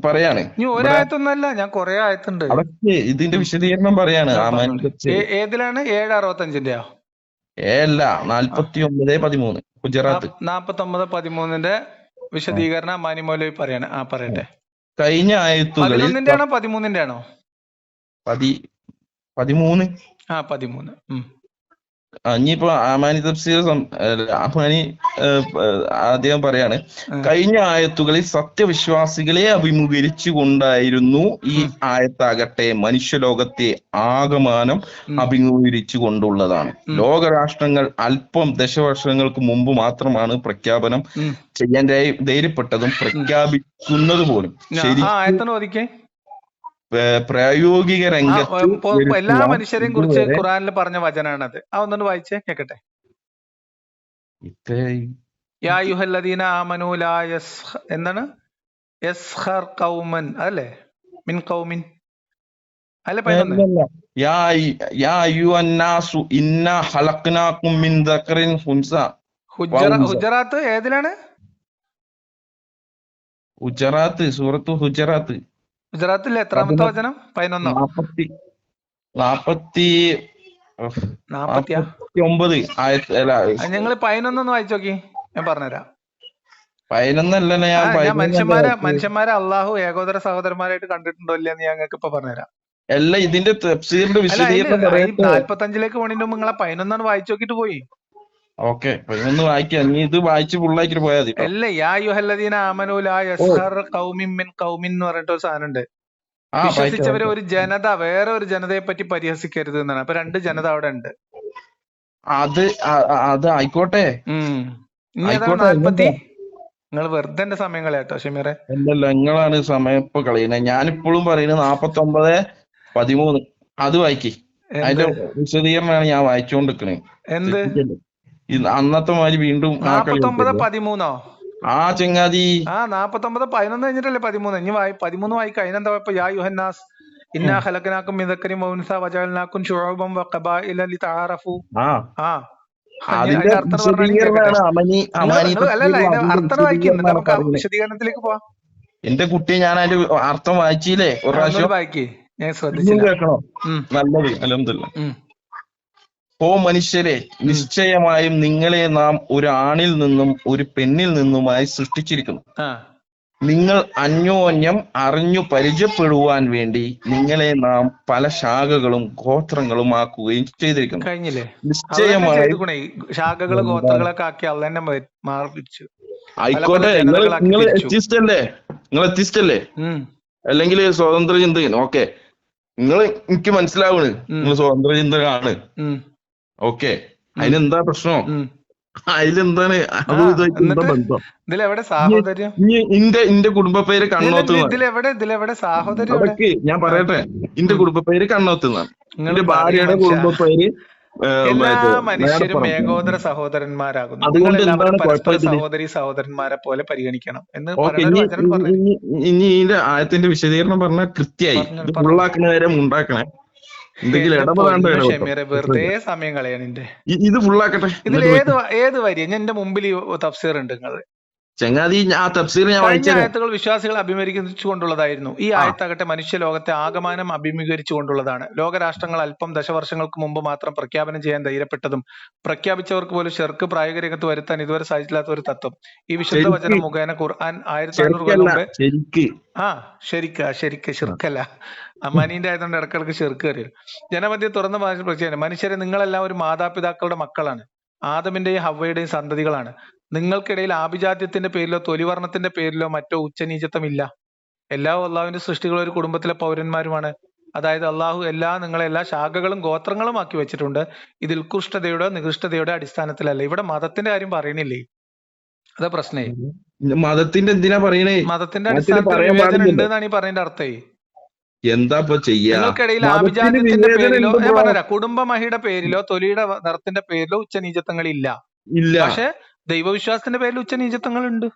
പറയാണ് ഒരായത്തൊന്നല്ല, ഞാൻ കുറെ ആയത്തുണ്ട്. അതൊക്കെ ഇതിന്റെ വിശദീകരണം പറയാണ്. ഏതിലാണ്? 7:65 അല്ല, 49:13 ഗുജറാത്ത് 49:13 വിശദീകരണം അമാനി മൗലവി പറയാണ്. പറയട്ടെ. കഴിഞ്ഞ ആയത്തുകളിൽ 11-ന്റെ ആണോ 13-ന്റെ ആണോ? 13. 13. ഇനിയിപ്പോ ആമാനി തഫ്സീർ ആമാനി അദ്ദേഹം പറയാണ്, കഴിഞ്ഞ ആയത്തുകളിൽ സത്യവിശ്വാസികളെ അഭിമുഖീകരിച്ചു കൊണ്ടായിരുന്നു ഈ ആയത്താകട്ടെ മനുഷ്യലോകത്തെ ആകമാനം അഭിമുഖീകരിച്ചു കൊണ്ടുള്ളതാണ്. ലോകരാഷ്ട്രങ്ങൾ അല്പം ദശവർഷങ്ങൾക്ക് മുമ്പ് മാത്രമാണ് പ്രഖ്യാപനം ചെയ്യാൻ ധൈര്യപ്പെട്ടതും പ്രഖ്യാപിക്കുന്നത് പോലും. ശരി, പ്രായോഗിക രംഗത്ത് എല്ലാ മനുഷ്യരെയും കുറിച്ച് ഖുർആനിൽ പറഞ്ഞ വചനാണത്. അതൊന്നു വായിച്ചേ കേക്കട്ടെ. യാ അയ്യുഹല്ലദീന ആമനൂ ലാ എന്താണ് യസ്ഖർ ഖൗമൻ അതല്ലേ മിൻ ഖൗമിൻ അല്ലേ 11? യാ അയ്യുഹന്നാസു ഇന്നാ ഖലഖ്നാകും മിൻ ദക്റിൻ ഉൻസ. ഹുജറാത്ത് ഏതിലാണ്? ഹുജറാത്ത്, സൂറത്തു ഹുജറാത്ത്. ഗുജറാത്തിൽ എത്രാമത്തെ വചനം? 11. 49 ഞങ്ങള് 11 വായിച്ചു നോക്കി, ഞാൻ പറഞ്ഞുതരാം. 11 ഞാൻ മനുഷ്യന്മാരെ അള്ളാഹു ഏകോദര സഹോദരന്മാരായിട്ട് കണ്ടിട്ടുണ്ടോ ഇല്ലെന്ന് ഞങ്ങൾക്ക് ഇപ്പൊ പറഞ്ഞുതരാം. അല്ല, ഇതിന്റെ തഫ്സീറിന്റെ വിശദീകരണം 45ലേക്ക് പോണിന്റെ മുമ്പ് നിങ്ങളെ 11 വായിച്ചു നോക്കിട്ട് പോയി. ഓക്കെ, 11 വായിക്കാം. നീ ഇത് വായിച്ച് ഫുള്ളാക്കിട്ട് പോയാൽ മതി. അല്ലേ, യാ അയ്യുഹല്ലദീന ആമനൂ ലാ യസ്ഖർ ഖൗമിൻ മിൻ ഖൗമിൻ എന്ന് പറഞ്ഞിട്ട് ഒരു സാധനം ഉണ്ട്. വിശ്വസിച്ചവരെ ഒരു ജനത വേറെ ഒരു ജനതയെ പറ്റി പരിഹസിക്കരുത് എന്നാണ്. അപ്പൊ 2 ജനത അവിടെ ഉണ്ട്. അത് ആയിക്കോട്ടെ. ഇനി അതാണ് 40. നിങ്ങൾ വെറുതെ എന്റെ സമയം കളയാട്ടോ ഷമീറെ. അല്ലല്ല, നിങ്ങളാണ് സമയം ഇപ്പൊ കളയുന്നത്. ഞാനിപ്പോഴും പറയുന്നത് 49:13 അത് വായിക്കി. അതിന്റെ വിശദീകരണമാണ് ഞാൻ വായിച്ചുകൊണ്ടിരിക്കണേ. എന്ത് അന്നത്തെ മാതിരി വീണ്ടും 49:13 ആ ചെങ്ങാതി 49:11 കഴിഞ്ഞിട്ടല്ലേ 13. ഇനി 13 വായിക്കാം. അതിനെന്താ ഇപ്പൊ? യാ യുഹന്നാസ് ഇന്നാ ഖലഖനാകും മിൻ ദക്കരിൻ വഉൻസാ വജഅൽനാകും ശുഉബൻ വഖബാഇല ലിതആറഫു. വിശദീകരണത്തിലേക്ക് പോവാം. എന്റെ കുട്ടി, ഞാൻ അതിന്റെ അർത്ഥം വായിച്ചില്ലേ ഒരു പ്രാവശ്യം? വായിക്കേ, ഞാൻ ശ്രദ്ധിച്ചില്ല. കേൾക്കണോ? നല്ലത്, അൽഹംദുലില്ലാഹ്. ഓ മനുഷ്യരെ, നിശ്ചയമായും നിങ്ങളെ നാം ഒരു ആണിൽ നിന്നും ഒരു പെണ്ണിൽ നിന്നുമായി സൃഷ്ടിച്ചിരിക്കുന്നു. നിങ്ങൾ അന്യോന്യം അറിഞ്ഞു പരിചയപ്പെടുവാൻ വേണ്ടി നിങ്ങളെ നാം പല ശാഖകളും ഗോത്രങ്ങളും ആക്കുകയും ചെയ്തിരിക്കുന്നു. കഴിഞ്ഞില്ലേ? നിശ്ചയമായും ശാഖകള് ഗോത്രങ്ങളൊക്കെ ആക്കി അള്ളെന്നെ മാർപ്പിച്ചു. ആയിക്കോട്ടെ, നിങ്ങൾ എത്തിസ്റ്റ് അല്ലേ? നിങ്ങൾ എത്തിസ്റ്റ് അല്ലേ? അല്ലെങ്കിൽ സ്വതന്ത്ര ചിന്തകൻ? ഓക്കെ, എനിക്ക് മനസ്സിലാവണ് നിങ്ങൾ സ്വതന്ത്ര ചിന്തകനാണ്. ഓക്കെ, അതിനെന്താ പ്രശ്നം? അതിലെന്താണ് ബന്ധം? ഇതിലെവിടെ സാഹോദര്യം? ഇന്റെ കുടുംബ പേര് കണ്ണോത്ത്. ഇതിലെവിടെ സാഹോദര്യം? ഞാൻ പറയട്ടെ, ഇന്റെ കുടുംബ പേര് കണ്ണോത്ത് എന്നാണ്. എന്റെ ഭാര്യയുടെ കുടുംബ പേര്. എല്ലാ മനുഷ്യരും ഏകോദര സഹോദരന്മാരാകുന്നു. അതുകൊണ്ട് സഹോദരി സഹോദരന്മാരെ പോലെ പരിഗണിക്കണം എന്ന് ഇനി ഇതിന്റെ ആയത്തിന്റെ വിശദീകരണം പറഞ്ഞാൽ കൃത്യമായി ഫുള്ളാക്കുന്ന നേരം ഉണ്ടാക്കണേ. വെറുതെ സമയം കളയാനിന്റെ ഇത് ഫുള്ളാക്കട്ടെ. ഇതിൽ ഏത് വരി? എന്റെ മുമ്പിൽ തഫ്സീർ ഉണ്ട്. നിങ്ങൾ ചങ്ങാതി, ആ തഫ്സീർ ഞാൻ ആയത്തുകൾ വിശ്വാസികൾ അഭിമുഖീകരിച്ചുകൊണ്ടുള്ളതായിരുന്നു. ഈ ആയത്താകട്ടെ മനുഷ്യ ലോകത്തെ ആകമാനം അഭിമുഖീകരിച്ചുകൊണ്ടുള്ളതാണ്. ലോകരാഷ്ട്രങ്ങൾ അല്പം ദശവർഷങ്ങൾക്ക് മുമ്പ് മാത്രം പ്രഖ്യാപനം ചെയ്യാൻ ധൈര്യപ്പെട്ടതും പ്രഖ്യാപിച്ചവർക്ക് പോലും ഷിർക്ക് പ്രായോഗിക രംഗത്ത് വരുത്താൻ ഇതുവരെ സാധിച്ചില്ലാത്ത ഒരു തത്വം ഈ വിശുദ്ധ വചനം മുഖേന ഖുർആൻ 1400 കൊല്ലം മുമ്പ് ഷിർക്കല്ല, അമാനീന്റെ ആയതുകൊണ്ട് ഇടക്കിടക്ക് ഷിർക്ക് കയറിയത്. ജനമധ്യ തുറന്ന പ്രഖ്യാപനം, മനുഷ്യരെ നിങ്ങളെല്ലാം ഒരു മാതാപിതാക്കളുടെ മക്കളാണ്, ആദമിന്റെയും ഹവ്വയുടെയും സന്തതികളാണ്. നിങ്ങൾക്കിടയിൽ ആഭിജാത്യത്തിന്റെ പേരിലോ തൊലിവർണ്ണത്തിന്റെ പേരിലോ മറ്റോ ഉച്ചനീചത്വമില്ല. എല്ലാ അള്ളാഹുവിന്റെ സൃഷ്ടികളും ഒരു കുടുംബത്തിലെ പൗരന്മാരുമാണ്. അതായത് അള്ളാഹു നിങ്ങളെ എല്ലാ ശാഖകളും ഗോത്രങ്ങളും ആക്കി വെച്ചിട്ടുണ്ട്. ഇത് ഉത്കൃഷ്ടതയുടെ നികൃഷ്ടതയുടെ അടിസ്ഥാനത്തിലല്ല. ഇവിടെ മതത്തിന്റെ കാര്യം പറയണില്ലേ? അതാ പ്രശ്നേ. മതത്തിന്റെ എന്തിനാ പറയണേ? മതത്തിന്റെ അടിസ്ഥാനത്തിൽ വിവേചനം ഉണ്ട് എന്നാണ് ഈ പറയുന്ന അർത്ഥേ. എന്താ ചെയ്യാ? നിങ്ങൾക്കിടയിൽ ആഭിജാത്യത്തിന്റെ പേരിലോ, ഞാൻ പറഞ്ഞുതരാം, കുടുംബ മഹിയുടെ പേരിലോ തൊലിയുടെ നിറത്തിന്റെ പേരിലോ ഉച്ചനീചത്വങ്ങളില്ല. പക്ഷെ ദൈവവിശ്വാസത്തിന്റെ പേരിൽ ഉച്ചനീചത്വങ്ങൾ ഉണ്ട്.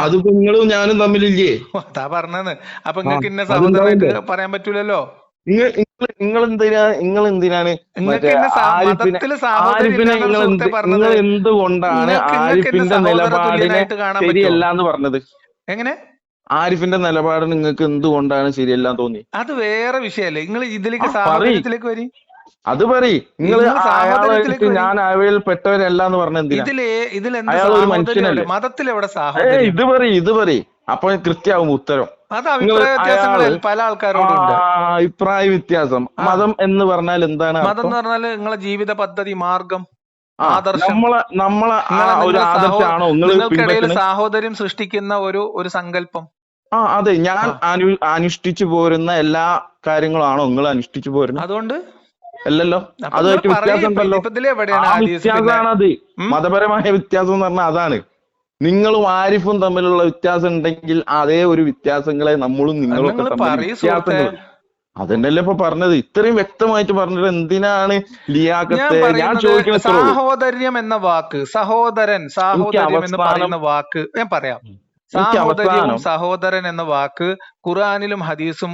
അതിപ്പോ നിങ്ങളും ഞാനും തമ്മിലില്ലേ? അതാ പറഞ്ഞത്. അപ്പൊ നിങ്ങൾക്ക് ഇന്ന സഹോദരനായിട്ട് പറയാൻ പറ്റൂലല്ലോ. നിങ്ങൾ എന്തിനാണ് എന്തുകൊണ്ടാണ് ആരിഫിന്റെ നിലപാടിനെ ശരിയല്ല എന്ന് പറഞ്ഞത്? എങ്ങനെ? ആരിഫിന്റെ നിലപാട് നിങ്ങൾക്ക് എന്തുകൊണ്ടാണ് ശരിയല്ലാന്ന് തോന്നി? അത് വേറെ വിഷയല്ലേ. നിങ്ങൾ ഇതിലേക്ക് സാഹോദര്യത്തിലേക്ക് വരി. അത് പറയും. നിങ്ങൾ ഞാൻ അവയിൽ പെട്ടവരല്ല എന്ന് പറഞ്ഞ എന്തിനാ? അയാൾ ഒരു മനുഷ്യനല്ലേ? മതത്തിൽ എവിടെ സാഹോദര്യം? ഇത് പറയും അപ്പൊ കൃത്യമാവും ഉത്തരം. അത് അഭിപ്രായ വ്യത്യാസങ്ങൾ പല ആൾക്കാരോടും ഉണ്ട്. അഭിപ്രായ വ്യത്യാസം. മതം എന്ന് പറഞ്ഞാൽ എന്താണ്? മതം എന്ന് പറഞ്ഞാൽ നിങ്ങളെ ജീവിത പദ്ധതി, മാർഗം, ആദർശം. നിങ്ങൾക്കിടയിൽ സാഹോദര്യം സൃഷ്ടിക്കുന്ന ഒരു സങ്കല്പം. അതെ, ഞാൻ അനുഷ്ഠിച്ചു പോരുന്ന എല്ലാ കാര്യങ്ങളാണോ നിങ്ങൾ അനുഷ്ഠിച്ചു പോരുന്നത്? അതുകൊണ്ട് അല്ലല്ലോ, അതൊക്കെ വ്യത്യാസം ഉണ്ടല്ലോ. വ്യത്യാസമാണത്. മതപരമായ വ്യത്യാസം എന്ന് പറഞ്ഞാൽ അതാണ്. നിങ്ങളും ആരിഫും തമ്മിലുള്ള വ്യത്യാസം ഉണ്ടെങ്കിൽ അതേ ഒരു വ്യത്യാസങ്ങളെ നമ്മളും നിങ്ങളും വ്യത്യാസങ്ങൾ. അതന്നെയല്ലേ ഇപ്പൊ പറഞ്ഞത്. ഇത്രയും വ്യക്തമായിട്ട് പറഞ്ഞത് എന്തിനാണ് ലിയാഖത്തെ? ഞാൻ ചോദിക്കുന്നത് സാഹോദര്യം എന്ന വാക്ക്, സഹോദരൻ, സാഹോദര്യം എന്ന് പറയുന്ന വാക്ക് ഞാൻ പറയാം. സാഹോദര്യവും സഹോദരൻ എന്ന വാക്ക് ഖുർആനിലും ഹദീസും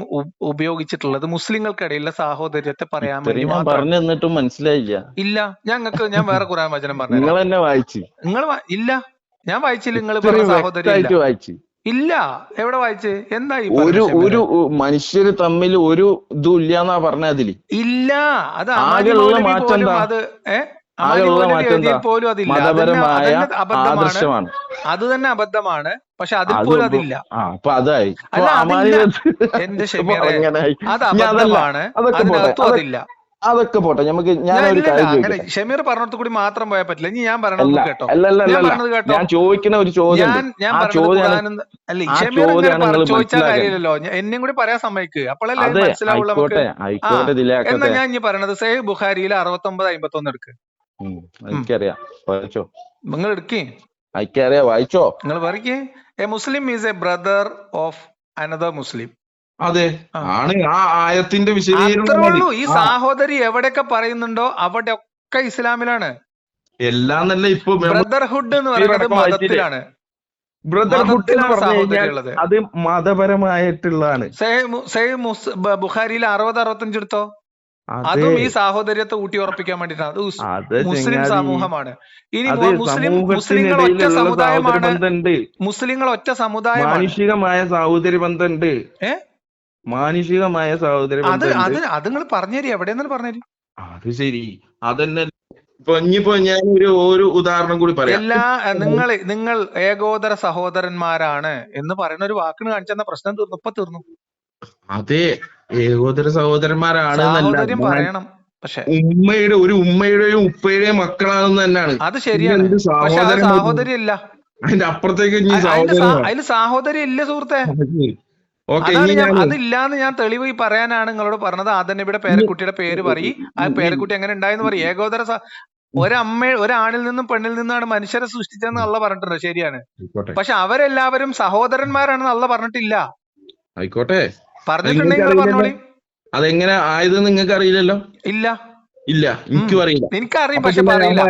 ഉപയോഗിച്ചിട്ടുള്ളത് മുസ്ലിങ്ങൾക്കിടയിലെ സാഹോദര്യത്തെ പറയാൻ വേണ്ടി പറഞ്ഞു തന്നിട്ടും മനസ്സിലായില്ല. ഇല്ല, ഞാൻ വേറെ ഖുർആൻ വചനം പറഞ്ഞു. നിങ്ങൾ തന്നെ വായിച്ചു? ഇല്ല, ഞാൻ വായിച്ചില്ല. നിങ്ങൾ പറഞ്ഞ സാഹോദര്യം വായിച്ചു? ഇല്ല. എവിടെ വായിച്ച്? എന്താ ഒരു മനുഷ്യര് തമ്മിൽ ഒരു ഇതും ഇല്ലാന്നാ പറഞ്ഞ അതില്? ഇല്ല, അത് ആകെയുള്ള മാറ്റം എന്താ? പോലും അതില്ല. അബദ്ധമാണ്, അത് തന്നെ അബദ്ധമാണ്. പക്ഷെ അതിൽ പോലും അതില്ല. എന്റെ ഷമീറെ, അത് അബദ്ധമാണ്, അതിനകത്തും അതില്ല. അതൊക്കെ പോട്ടെ, നമുക്ക് അങ്ങനെ ഷമീർ പറഞ്ഞത് കൂടി മാത്രം പോയാൽ പറ്റില്ല. ഇനി ഞാൻ പറയണത് കേട്ടോ, ഞാൻ ചോദിക്കുന്ന ഒരു ചോദ്യം. ഞാൻ അല്ല, ഷമീർ ചോദിച്ചാൽ കാര്യമില്ലല്ലോ, എന്നെയും കൂടി പറയാൻ സമ്മതിക്ക്, അപ്പോഴല്ലേ മനസ്സിലാവുള്ളൂ നമുക്ക്. എന്നാ ഞാൻ ഇനി പറയണത് സഹീഹ് ബുഖാരിയിലെ 69-51 എടുക്ക്. എനിക്കറിയാം, വായിച്ചോ. നിങ്ങൾ എടുക്കേ, എനിക്കറിയാം, വായിച്ചോ. നിങ്ങൾ പറയേ. A Muslim is a brother of another Muslim. അതെ, ആണ് ആ ആയത്തിന്റെ വിശദീകരണം. ഈ സാഹോദരി എവിടെയൊക്കെ പറയുന്നുണ്ടോ അവിടെ ഒക്കെ ഇസ്ലാമിലാണ്. എല്ലാം തന്നെ ഇപ്പൊ ബ്രദർഹുഡ് എന്ന് പറയുന്നത് മതത്തിലാണ്. ബ്രദർഹുഡ് അത് മതപരമായിട്ടുള്ളതാണ്. ബുഖാരിയിൽ 60-65 എടുത്തോ, അതും ഈ സാഹോദര്യത്തെ ഊട്ടി ഉറപ്പിക്കാൻ വേണ്ടിട്ടാണ്. അത് മുസ്ലിം സമൂഹമാണ്. ഇനി മുസ്ലിങ്ങൾ ഒറ്റ സമുദായമാണ്. മുസ്ലിങ്ങൾ ഒറ്റ സമുദായമാണ്. മാനുഷികമായ സാഹോദര്യ ബന്ധമുണ്ട്. മാനുഷികമായ സാഹോദര്യ അത് നിങ്ങൾ പറഞ്ഞേരി, എവിടെയെന്നാലും പറഞ്ഞേരി. അത് ശരി, അതന്നെ. ഇനിയിപ്പോ ഞാൻ ഒരു ഉദാഹരണം കൂടി പറയാം. നിങ്ങൾ ഏകോദര സഹോദരന്മാരാണ് എന്ന് പറയുന്ന ഒരു വാക്കിന് കാണിച്ചെന്ന പ്രശ്നം തീർന്നു. ഇപ്പൊ തീർന്നു. അതെ, ഏകോദര സഹോദരന്മാരാണ് പറയണം. പക്ഷെ ഉമ്മയുടെയും ഉപ്പയുടെയും മക്കളാണെന്ന് തന്നെയാണ്. അത് ശരിയാണ്. പക്ഷെ സാഹോദര്യം ഇല്ല. അതിന്റെ അപ്പുറത്തേക്ക് അതിൽ സാഹോദര്യം ഇല്ല സുഹൃത്തെ. അതില്ലാന്ന് ഞാൻ തെളിവ് പറയാനാണ് നിങ്ങളോട് പറഞ്ഞത്. ആദനബിയുടെ പേരക്കുട്ടിയുടെ പേര് പറയും, ആ പേരക്കുട്ടി എങ്ങനെ ഉണ്ടായെന്ന് പറയും. ഏകോദര ഒരാണിൽ നിന്നും പെണ്ണിൽ നിന്നാണ് മനുഷ്യരെ സൃഷ്ടിച്ചതെന്ന് അള്ള പറഞ്ഞിട്ടുണ്ട്, ശരിയാണ്. പക്ഷെ അവരെല്ലാവരും സഹോദരന്മാരാണെന്ന് അള്ള പറഞ്ഞിട്ടില്ല. ആയിക്കോട്ടെ, പറഞ്ഞിട്ടുണ്ടെങ്കിൽ പറഞ്ഞോളി. അതെങ്ങനെ ആയത് നിങ്ങൾക്ക് അറിയില്ലല്ലോ? ഇല്ല, എനിക്കും അറിയില്ല. എനിക്കറിയാം, പക്ഷെ പറയില്ല.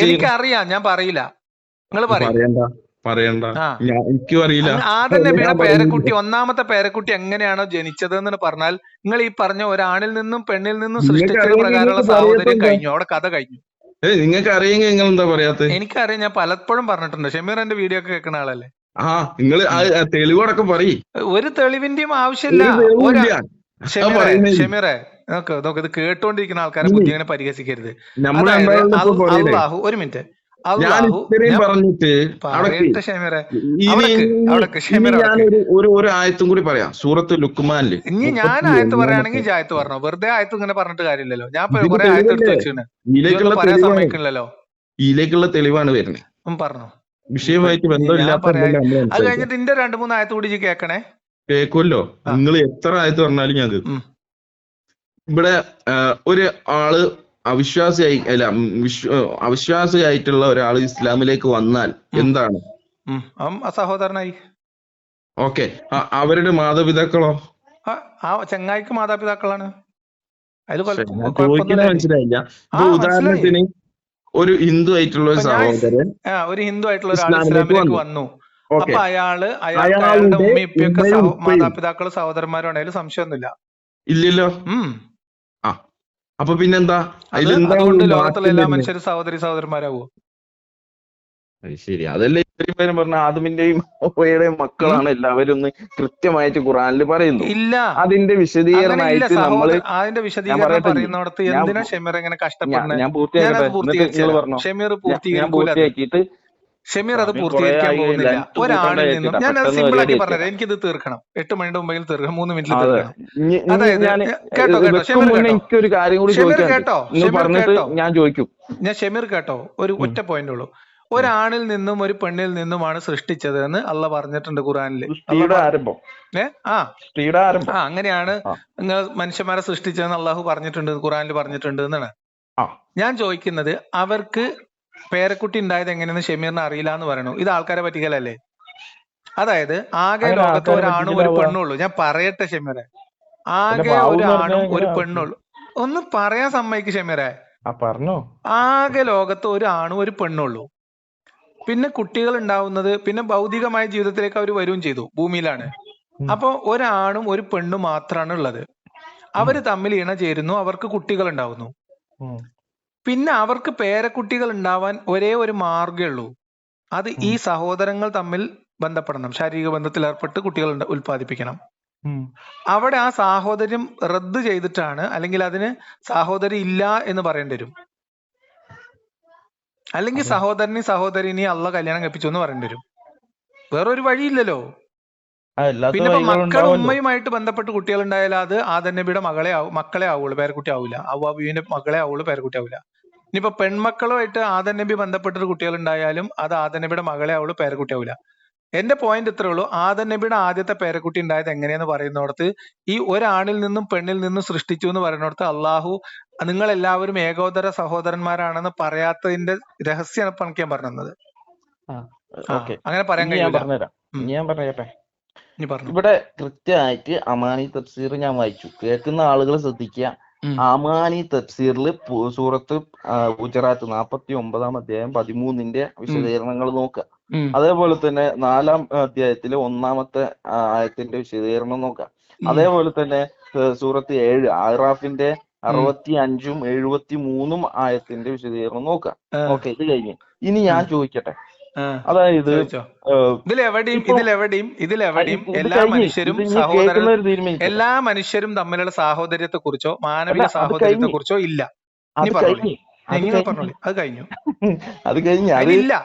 എനിക്കറിയാം, ഞാൻ പറയില്ല. നിങ്ങൾ പറയണ്ട, എനിക്കും അറിയില്ല. ആദനബിയുടെ പേരക്കുട്ടി, ഒന്നാമത്തെ പേരക്കുട്ടി എങ്ങനെയാണോ ജനിച്ചത് എന്ന് പറഞ്ഞാൽ, നിങ്ങൾ ഈ പറഞ്ഞ ഒരാണിൽ നിന്നും പെണ്ണിൽ നിന്നും സൃഷ്ടിച്ചത് പ്രകാരമുള്ള സാഹോദര്യം കഴിഞ്ഞു, അവിടെ കഥ കഴിഞ്ഞു. നിങ്ങൾക്ക് അറിയെങ്കിൽ നിങ്ങൾ എന്താ പറയാത്ത? എനിക്കറിയാം, ഞാൻ പലപ്പോഴും പറഞ്ഞിട്ടുണ്ട്. ഷമീർ എന്റെ വീഡിയോ ഒക്കെ കേൾക്കുന്ന ആളല്ലേ. നിങ്ങൾ തെളിവോടൊക്കെ പറയും. ഒരു തെളിവിന്റെയും ആവശ്യമില്ല. ഷമീറെ, നോക്ക്, ഇത് കേട്ടോണ്ടിരിക്കുന്ന ആൾക്കാരെ ബുദ്ധി അങ്ങനെ പരിഹസിക്കരുത്. അല്ലാഹു, ഒരു മിനിറ്റ്, ഒരു ആയത്തും കൂടി പറയാം, സൂറത്ത് ലുക്മാനില്. ഇനി ഞാൻ ആയത്ത് പറയുകയാണെങ്കിൽ ആയത്ത് പറഞ്ഞോ, വെറുതെ ആയത്ത് ഇങ്ങനെ പറഞ്ഞിട്ട് കാര്യമില്ലല്ലോ. ഞാൻ കുറെ ആയത്ത് എടുത്ത് വെച്ചിട്ടുണ്ട്, പറയാൻ സമ്മതിക്കണില്ലല്ലോ. ഇതിലേക്കുള്ള തെളിവാണ് വരുന്നത്, പറഞ്ഞോ. വിഷയമായിട്ട് ബന്ധമില്ലാത്ത. അത് കഴിഞ്ഞിട്ട് ഇന്റെ 2-3 ആയത്ത് കൂടി കേൾക്കണേ. കേൾക്കുമല്ലോ, നിങ്ങൾ എത്ര ആയത്ത് പറഞ്ഞാലും ഞാൻ കേൾക്കും. ഇവിടെ ഒരു ആള് അവിശ്വാസിയായിട്ടുള്ള ഒരാൾ ഇസ്ലാമിലേക്ക് വന്നാൽ എന്താണ്? സഹോദരനായി. ഓക്കെ, അവരുടെ മാതാപിതാക്കളോ? ചങ്ങായിക്ക് മാതാപിതാക്കളാണ്. മനസ്സിലായില്ല. ഉദാഹരണത്തിന് ഒരു ഹിന്ദു ആയിട്ടുള്ള ഒരു സഹോദരൻ ഇസ്ലാമിലേക്ക് വന്നു. അപ്പൊ അയാളുടെ ഉമ്മയൊക്കെ മാതാപിതാക്കള് സഹോദരന്മാരാണേലും സംശയമൊന്നുമില്ല. ഇല്ലല്ലോ. അപ്പൊ പിന്നെന്താ? അതുകൊണ്ട് ലോകത്തുള്ള എല്ലാ മനുഷ്യരും സഹോദരന്മാരാവോ? ശരി, അതല്ലേ ഇത്രയും പേരും പറഞ്ഞ ആദമിന്റെയും ഹവ്വയുടെയും മക്കളാണ് എല്ലാവരും എന്ന് കൃത്യമായിട്ട് ഖുർആനിൽ പറയുന്നു. ഇല്ല, അതിന്റെ വിശദീകരണമായിട്ട് നമ്മള് അതിന്റെ വിശദീകരണം പറയുന്നിടത്ത് എന്തിനാ ഷമീർ എങ്ങനെ കഷ്ടപ്പെടുന്നത്? ഞാൻ പൂർത്തിയാക്കിയിട്ട് ഷമീർ അത് സമയം കുറെ പൂർത്തീകരിക്കാൻ ആയി, പോകുന്നില്ല. ലെങ്ത് കൂട്ടണ്ട ഒരാണിൽ നിന്നും വിചാരിച്ചിട്ടാ, ഞാൻ അത് പെട്ടെന്ന് സിമ്പിൾ ആക്കി പരിപാടി പറഞ്ഞുതരാം. വെച്ചേക്കാം. എനിക്കിത് തീർക്കണം, 8 മണിയുടെ മുമ്പിൽ തീർക്കണം, 3 മിനിറ്റിൽ അതെ, തീർക്കണം. അതായത് ഞാൻ കേട്ടോ കേട്ടോ വെക്കും ഷമീർ മുന്നേ കേട്ടോ എനിക്കൊരു കാര്യം കൂടി ഷമീർ ചോദിക്കാനുണ്ട്. കേട്ടോ നിങ്ങൾ ഷമീർ പറഞ്ഞിട്ട് കേട്ടോ ഞാൻ ചോദിക്കും. ഞാൻ ഷമീർ കേട്ടോ, ഒരു ഒറ്റ പോയിന്റ് ഉള്ളൂ. ഒരാണിൽ നിന്നും ഒരു പെണ്ണിൽ നിന്നുമാണ് സൃഷ്ടിച്ചത് എന്ന് അള്ള പറഞ്ഞിട്ടുണ്ട് ഖുറാനിൽ. സൃഷ്ടിയുടെ ആരംഭം, സൃഷ്ടിയുടെ ആരംഭം അങ്ങനെയാണ് ആ, നിങ്ങൾ മനുഷ്യന്മാരെ സൃഷ്ടിച്ചതെന്ന് അള്ളാഹു പറഞ്ഞിട്ടുണ്ട്, ഖുറാനിൽ പറഞ്ഞിട്ടുണ്ട് എന്നാണ് ആ. ഞാൻ ചോദിക്കുന്നത്. അവർക്ക് പേരക്കുട്ടി ഉണ്ടായത് എങ്ങനെയെന്ന് ഷമീറിന് അറിയില്ല എന്ന് പറയണു. ഇത് ആൾക്കാരെ പറ്റിക്കലല്ലേ? അതായത് ആകെ അങ്ങനെ ലോകത്ത് ആൾക്കാരെ ഒരാണും ഒരു പറ്റിക്കലാവുക. പെണ്ണുള്ളൂ. ഞാൻ പറയട്ടെ ഷമീറെ, പിന്നെ ആകെ പാവം ഒരു എന്ന് ആണും പറഞ്ഞാൽ ഒരു എങ്ങനെ? പെണ്ണുള്ളൂ. ഒന്ന് പറയാൻ സമ്മതിക്ക് ഷമീറെ. പറഞ്ഞോ. ആകെ ലോകത്ത് ഒരു ആണും ഒരു പെണ്ണുള്ളൂ. പിന്നെ കുട്ടികൾ ഉണ്ടാവുന്നത് പിന്നെ ഭൗതികമായ ജീവിതത്തിലേക്ക് അവർ വരികയും ചെയ്തു, ഭൂമിയിലാണ്. അപ്പൊ ഒരാണും ഒരു പെണ്ണും മാത്രമാണ് ഉള്ളത്. അവര് തമ്മിൽ ഇണ ചേരുന്നു, അവർക്ക് കുട്ടികൾ ഉണ്ടാവുന്നു. പിന്നെ അവർക്ക് പേരക്കുട്ടികൾ ഉണ്ടാവാൻ ഒരേ ഒരു മാർഗ്ഗമേ ഉള്ളൂ. അത് ഈ സഹോദരങ്ങൾ തമ്മിൽ ബന്ധപ്പെടണം, ശാരീരിക ബന്ധത്തിൽ ഏർപ്പെട്ട് കുട്ടികൾ ഉൽപ്പാദിപ്പിക്കണം. അവിടെ ആ സാഹോദര്യം റദ്ദ് ചെയ്തിട്ടാണ്, അല്ലെങ്കിൽ അതിന് സാഹോദരി ഇല്ല എന്ന് പറയേണ്ടി വരും. അല്ലെങ്കിൽ സഹോദരനെ അള്ള കല്യാണം കഴിപ്പിച്ചു എന്ന് പറയേണ്ടി വരും. വേറൊരു വഴിയില്ലല്ലോ. പിന്നെ ഇപ്പൊ മക്കളും ഉമ്മയുമായിട്ട് ബന്ധപ്പെട്ട് കുട്ടികൾ ഉണ്ടായാലും അത് ആദം നബിയുടെ മക്കളെ ആവുള്ളൂ, പേരക്കുട്ടി ആവില്ല. ഹവ്വാ ബീവിന്റെ മകളെ ആവുള്ളൂ, പേരക്കുട്ടി ആവില്ല. ഇനിയിപ്പോ പെൺമക്കളുമായിട്ട് ആദം നബി ബന്ധപ്പെട്ടിട്ട് കുട്ടികൾ ഉണ്ടായാലും അത് ആദം നബിയുടെ മകളെ ആവുള്ളൂ, പേരക്കുട്ടി ആവില്ല. എന്റെ പോയിന്റ് ഇത്രേ ഉള്ളൂ. ആദം നബിയുടെ ആദ്യത്തെ പേരക്കുട്ടി ഉണ്ടായത് എങ്ങനെയെന്ന് പറയുന്നിടത്ത്, ഈ ഒരാണിൽ നിന്നും പെണ്ണിൽ നിന്നും സൃഷ്ടിച്ചു എന്ന് പറയുന്നിടത്ത് അള്ളാഹു നിങ്ങൾ എല്ലാവരും ഏകോദര സഹോദരന്മാരാണെന്ന് പറയാത്തതിന്റെ രഹസ്യമാണ് ഇപ്പൊ എനിക്ക് ഞാൻ പറഞ്ഞത്. അങ്ങനെ പറയാൻ കഴിയില്ല. ഞാൻ പറഞ്ഞേട്ടെ. ഇവിടെ കൃത്യമായിട്ട് അമാനി തഫ്സീർ ഞാൻ വായിച്ചു. കേൾക്കുന്ന ആളുകൾ ശ്രദ്ധിക്കുക. അമാനി തഫ്സീറിൽ സൂറത്ത് ഗുജറാത്ത് 49-ാം അധ്യായം 13-ന്റെ വിശദീകരണങ്ങൾ നോക്കുക. അതേപോലെ തന്നെ 4-ാം അധ്യായത്തിലെ 1-ാമത്തെ ആയത്തിന്റെ വിശദീകരണം നോക്കാം. അതേപോലെ തന്നെ സൂറത്ത് 7 ആറാഫിന്റെ 65-ഉം 73-ഉം ആയത്തിന്റെ വിശദീകരണം നോക്കാം. ഓക്കെ, ഇത് കഴിഞ്ഞ് ഇനി ഞാൻ ചോദിക്കട്ടെ. അതായത് ഇതിലെവിടെയും എല്ലാ മനുഷ്യരും തമ്മിലുള്ള സാഹോദര്യത്തെ കുറിച്ചോ മാനവിക സാഹോദര്യത്തെ കുറിച്ചോ ഇല്ല. അത് കഴിഞ്ഞു.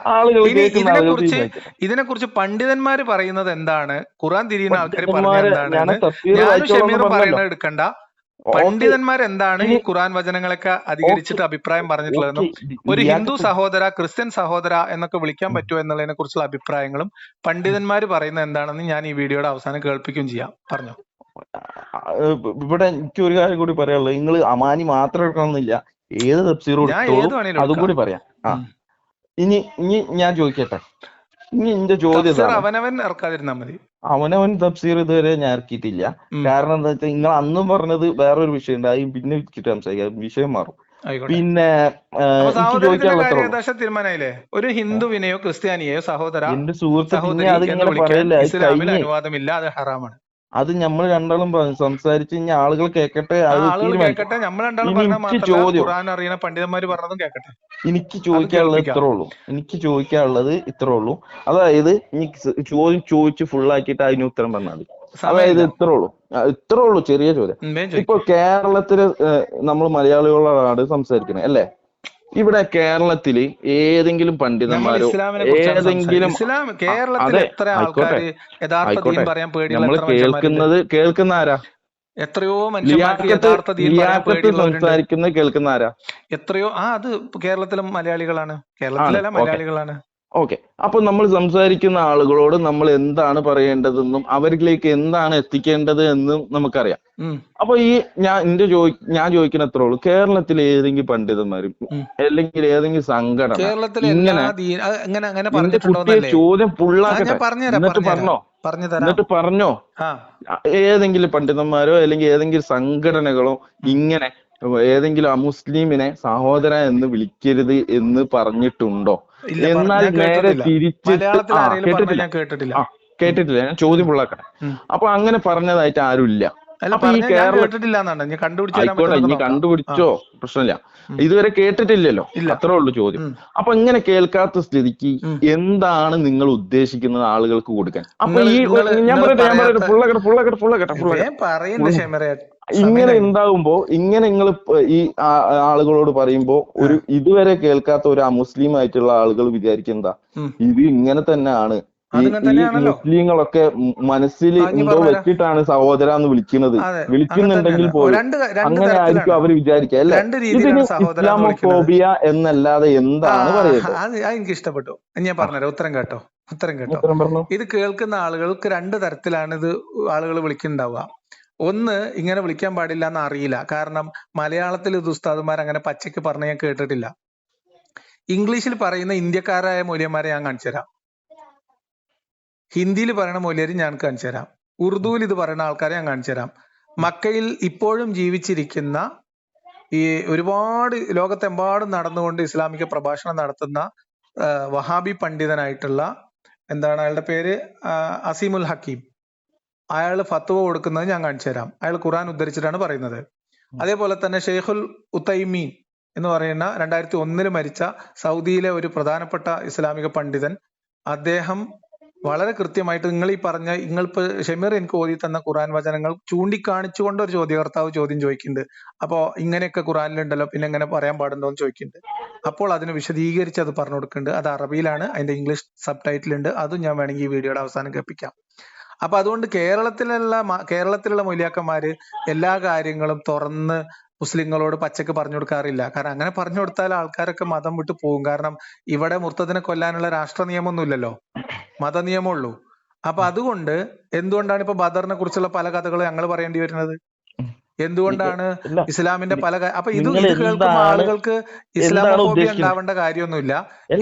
ഇതിനെക്കുറിച്ച് പണ്ഡിതന്മാര് പറയുന്നത് എന്താണ്, ഖുർആൻ തിരിയുന്ന ആൾക്കാർ പറയുന്നത് എന്താണ്, ഞാനും ഷമീറും പറയുന്നത് എടുക്കണ്ട. പണ്ഡിതന്മാർ എന്താണ് ഈ ഖുർആൻ വചനങ്ങളൊക്കെ അധികരിച്ചിട്ട് അഭിപ്രായം പറഞ്ഞിട്ടുള്ളതെന്നും ഒരു ഹിന്ദു സഹോദര, ക്രിസ്ത്യൻ സഹോദര എന്നൊക്കെ വിളിക്കാൻ പറ്റുമോ എന്നുള്ളതിനെ കുറിച്ചുള്ള അഭിപ്രായങ്ങളും പണ്ഡിതന്മാര് പറയുന്നത് എന്താണെന്ന് ഞാൻ ഈ വീഡിയോയുടെ അവസാനം കേൾപ്പിക്കുകയും ചെയ്യാം. പറഞ്ഞോ. ഇവിടെ എനിക്ക് ഒരു കാര്യം കൂടി പറയാനുള്ളത്, നിങ്ങൾ അമാനി മാത്രം എടുക്കണമെന്നില്ല, ഏത് തഫ്സീറും അതും കൂടി പറയാം. ഇനി ഞാൻ ചോദിക്കട്ടെ. ഇനി എന്റെ ചോദ്യം അവനവൻ തഫ്സീർ ഇതുവരെ ഞാൻ ഇറക്കിയിട്ടില്ല. കാരണം എന്താ വെച്ചാൽ നിങ്ങൾ അന്നും പറഞ്ഞത് വേറൊരു വിഷയം ഉണ്ടായി, പിന്നെ വെച്ചിട്ട് സംസാരിക്കാം, വിഷയം മാറും. പിന്നെ തീരുമാനമായില്ലേ, ഒരു ഹിന്ദുവിനെയോ ക്രിസ്ത്യാനിയെയോ സഹോദര എന്റെ സുഹൃത്ത് അതിങ്ങനെ പറയല്ലേ, അനുവാദമില്ല, അത് ഹറാമാണ്. അത് നമ്മൾ രണ്ടാളും സംസാരിച്ച് കഴിഞ്ഞ ആളുകൾ കേൾക്കട്ടെ. എനിക്ക് ചോദിക്കാനുള്ളത് ഇത്രേ ഉള്ളൂ. അതായത് ചോദ്യം ചോദിച്ച് ഫുള്ളാക്കിയിട്ട് അതിന് ഉത്തരം പറഞ്ഞാൽ മതി. അതായത് ഇത്രേ ഉള്ളൂ, ചെറിയ ചോദ്യം. ഇപ്പൊ കേരളത്തില് നമ്മൾ മലയാളികളോടാണ് സംസാരിക്കുന്നത് അല്ലേ? ഇവിടെ കേരളത്തില് ഏതെങ്കിലും പണ്ഡിതന്മാരോ ഏതെങ്കിലും നമ്മൾ കേൾക്കുന്ന ആരാ? എത്രയോ സംസാരിക്കുന്നത് കേൾക്കുന്ന ആരാ? എത്രയോ അത് കേരളത്തിലും മലയാളികളാണ്, കേരളത്തിലല്ല മലയാളികളാണ്. ഓക്കെ, അപ്പൊ നമ്മൾ സംസാരിക്കുന്ന ആളുകളോട് നമ്മൾ എന്താണ് പറയേണ്ടതെന്നും അവരിലേക്ക് എന്താണ് എത്തിക്കേണ്ടത് എന്നും നമുക്കറിയാം. അപ്പൊ ഞാൻ ചോദിക്കുന്ന അത്രേ ഉള്ളൂ. കേരളത്തിലെ ഏതെങ്കിലും പണ്ഡിതന്മാരും അല്ലെങ്കിൽ ഏതെങ്കിലും സംഘടന ഇങ്ങനെ കുട്ടിയെ ചോദ്യം ഫുള്ളാക്കട്ടെ, എന്നിട്ട് പറഞ്ഞോ ഏതെങ്കിലും പണ്ഡിതന്മാരോ അല്ലെങ്കിൽ ഏതെങ്കിലും സംഘടനകളോ ഇങ്ങനെ ഏതെങ്കിലും അമുസ്ലിമിനെ സഹോദര എന്ന് വിളിക്കരുത് എന്ന് പറഞ്ഞിട്ടുണ്ടോ? എന്നാൽ നേരെ തിരിച്ചിട്ട് കേട്ടിട്ടില്ല, ഞാൻ ചോദ്യം ഫുള്ളാക്കട്ടെ. അപ്പൊ അങ്ങനെ പറഞ്ഞതായിട്ട് ആരുമില്ല. അല്ല അപ്പൊ ഈ പറഞ്ഞ ഞാൻ കേരള കേട്ടിട്ടില്ല എന്നാണ്, ഞാൻ കണ്ടുപിടിച്ച് തരാൻ ആയിക്കോട്ടെ, പറ്റുന്ന ഇനി നോക്കാം. കണ്ടുപിടിച്ചോ, പ്രശ്നമില്ല. ഉം. ഇതുവരെ കേട്ടിട്ടില്ലല്ലോ, ഇല്ല. അത്രേ ഉള്ളൂ ചോദ്യം. ഉം. അപ്പൊ ഇങ്ങനെ കേൾക്കാത്ത സ്ഥിതിക്ക് ഉം. എന്താണ് നിങ്ങൾ ഉദ്ദേശിക്കുന്നത് ആളുകൾക്ക് കൊടുക്കാൻ? അപ്പൊ നിങ്ങള് ഈ നിങ്ങള് ഞാൻ നിങ്ങള് പറയട്ടെ പറയാത്ത ഫുള്ളാക്കട്ടെ. വേം പറയണ്ട ഷെമറെ, ഇങ്ങനെ സമയം ഉണ്ടാകുമ്പോ ഇങ്ങനെ നിങ്ങൾ ഈ ആളുകളോട് പറയുമ്പോ ഒരു ഇതുവരെ കേൾക്കാത്ത ഒരു അമുസ്ലിം ആയിട്ടുള്ള ആളുകൾ വിചാരിക്കുന്നതാ ഇത് ഇങ്ങനെ തന്നെയാണ്. അതിങ്ങനെ ഈ തന്നെയാണല്ലോ. മുസ്ലിങ്ങളൊക്കെ മനസ്സിൽ ഇനി എന്തോ പറഞ്ഞുതരാം. വെച്ചിട്ടാണ് സഹോദര എന്ന് വിളിക്കുന്നത്. അതെ, അങ്ങനെ വിളിക്കുന്നുണ്ടെങ്കിൽ തന്നെയാണ്. പോലും രണ്ട് അങ്ങനെ ആയിരിക്കും തരത്തിലാണ്, അവർ വിചാരിക്കുക അല്ലെ. രണ്ട് ഇതിന് രീതിയിലാണ് സഹോദര എന്ന് വിളിക്കുന്നത്. ഇസ്ലാമോഫോബിയ എന്നല്ലാതെ എന്താണ് പറയേണ്ടത്? അത് എനിക്ക് ഇഷ്ടപ്പെട്ടു. ഞാൻ പറഞ്ഞുതരാം, ഉത്തരം കേട്ടോ. ഉത്തരം പറഞ്ഞു. ഇത് കേൾക്കുന്ന ആളുകൾക്ക് രണ്ട് തരത്തിലാണ് ഇത് ആളുകൾ വിളിക്കുന്നുണ്ടാവുക. ഒന്ന്, ഇങ്ങനെ വിളിക്കാൻ പാടില്ല എന്ന് അറിയില്ല, കാരണം മലയാളത്തിൽ ഇത് ഉസ്താദുമാർ അങ്ങനെ പച്ചയ്ക്ക് പറഞ്ഞ് ഞാൻ കേട്ടിട്ടില്ല. ഇംഗ്ലീഷിൽ പറയുന്ന ഇന്ത്യക്കാരായ മൗലവിമാരെ ഞാൻ കാണിച്ചു തരാം, ഹിന്ദിയിൽ പറയുന്ന മൗലവി ഞാൻ കാണിച്ചു തരാം, ഉറുദുവിൽ ഇത് പറയുന്ന ആൾക്കാരെ ഞാൻ കാണിച്ചു തരാം. മക്കയിൽ ഇപ്പോഴും ജീവിച്ചിരിക്കുന്ന ഈ ഒരുപാട് ലോകത്തെമ്പാടും നടന്നുകൊണ്ട് ഇസ്ലാമിക പ്രഭാഷണം നടത്തുന്ന വഹാബി പണ്ഡിതനായിട്ടുള്ള, എന്താണ് അയാളുടെ പേര്, അസീമുൽ ഹക്കീം, അയാൾ ഫത്വ കൊടുക്കുന്നത് ഞാൻ കാണിച്ചു തരാം. അയാൾ ഖുർആൻ ഉദ്ധരിച്ചിട്ടാണ് പറയുന്നത്. അതേപോലെ തന്നെ ഷെയ്ഖുൽ ഉത്തൈമീൻ എന്ന് പറയുന്ന 2001 മരിച്ച സൗദിയിലെ ഒരു പ്രധാനപ്പെട്ട ഇസ്ലാമിക പണ്ഡിതൻ, അദ്ദേഹം വളരെ കൃത്യമായിട്ട് നിങ്ങൾ ഈ പറഞ്ഞ, നിങ്ങളിപ്പോ ഷമീർ എനിക്ക് ഓതി തന്ന ഖുർആൻ വചനങ്ങൾ ചൂണ്ടിക്കാണിച്ചുകൊണ്ട് ഒരു ചോദ്യകർത്താവ് ചോദ്യം ചോദിക്കുന്നുണ്ട്. അപ്പോ ഇങ്ങനെയൊക്കെ ഖുർആനിലുണ്ടല്ലോ, പിന്നെ എങ്ങനെ പറയാൻ പാടുണ്ടോ എന്ന് ചോദിക്കുന്നുണ്ട്. അപ്പോൾ അതിന് വിശദീകരിച്ച് അത് പറഞ്ഞു കൊടുക്കുന്നുണ്ട്. അത് അറബിയിലാണ്, അതിന്റെ ഇംഗ്ലീഷ് സബ് ടൈറ്റിൽ ഉണ്ട്, അതും ഞാൻ വേണമെങ്കിൽ ഈ വീഡിയോയുടെ അവസാനം കേൾപ്പിക്കാം. അപ്പൊ അതുകൊണ്ട് കേരളത്തിലുള്ള മൗലിയാക്കന്മാര് എല്ലാ കാര്യങ്ങളും തുറന്ന് മുസ്ലിങ്ങളോട് പച്ചക്ക് പറഞ്ഞു കൊടുക്കാറില്ല. കാരണം അങ്ങനെ പറഞ്ഞു കൊടുത്താൽ ആൾക്കാരൊക്കെ മതം വിട്ടു പോകും. കാരണം ഇവിടെ മുർത്തദിനെ കൊല്ലാനുള്ള രാഷ്ട്ര നിയമമൊന്നുമില്ലല്ലോ, മതനിയമമുള്ളൂ. അപ്പൊ അതുകൊണ്ട് എന്തുകൊണ്ടാണ് ഇപ്പൊ ബദറിനെ കുറിച്ചുള്ള പല കഥകൾ ഞങ്ങൾ പറയേണ്ടി വരുന്നത്? എന്തുകൊണ്ടാണ് ഇസ്ലാമിന്റെ പല അപ്പൊ ഇത് കേൾക്കുമ്പോൾ ആളുകൾക്ക് ഇസ്ലാമോഫോബിയ ഉണ്ടാവേണ്ട കാര്യമൊന്നുമില്ല.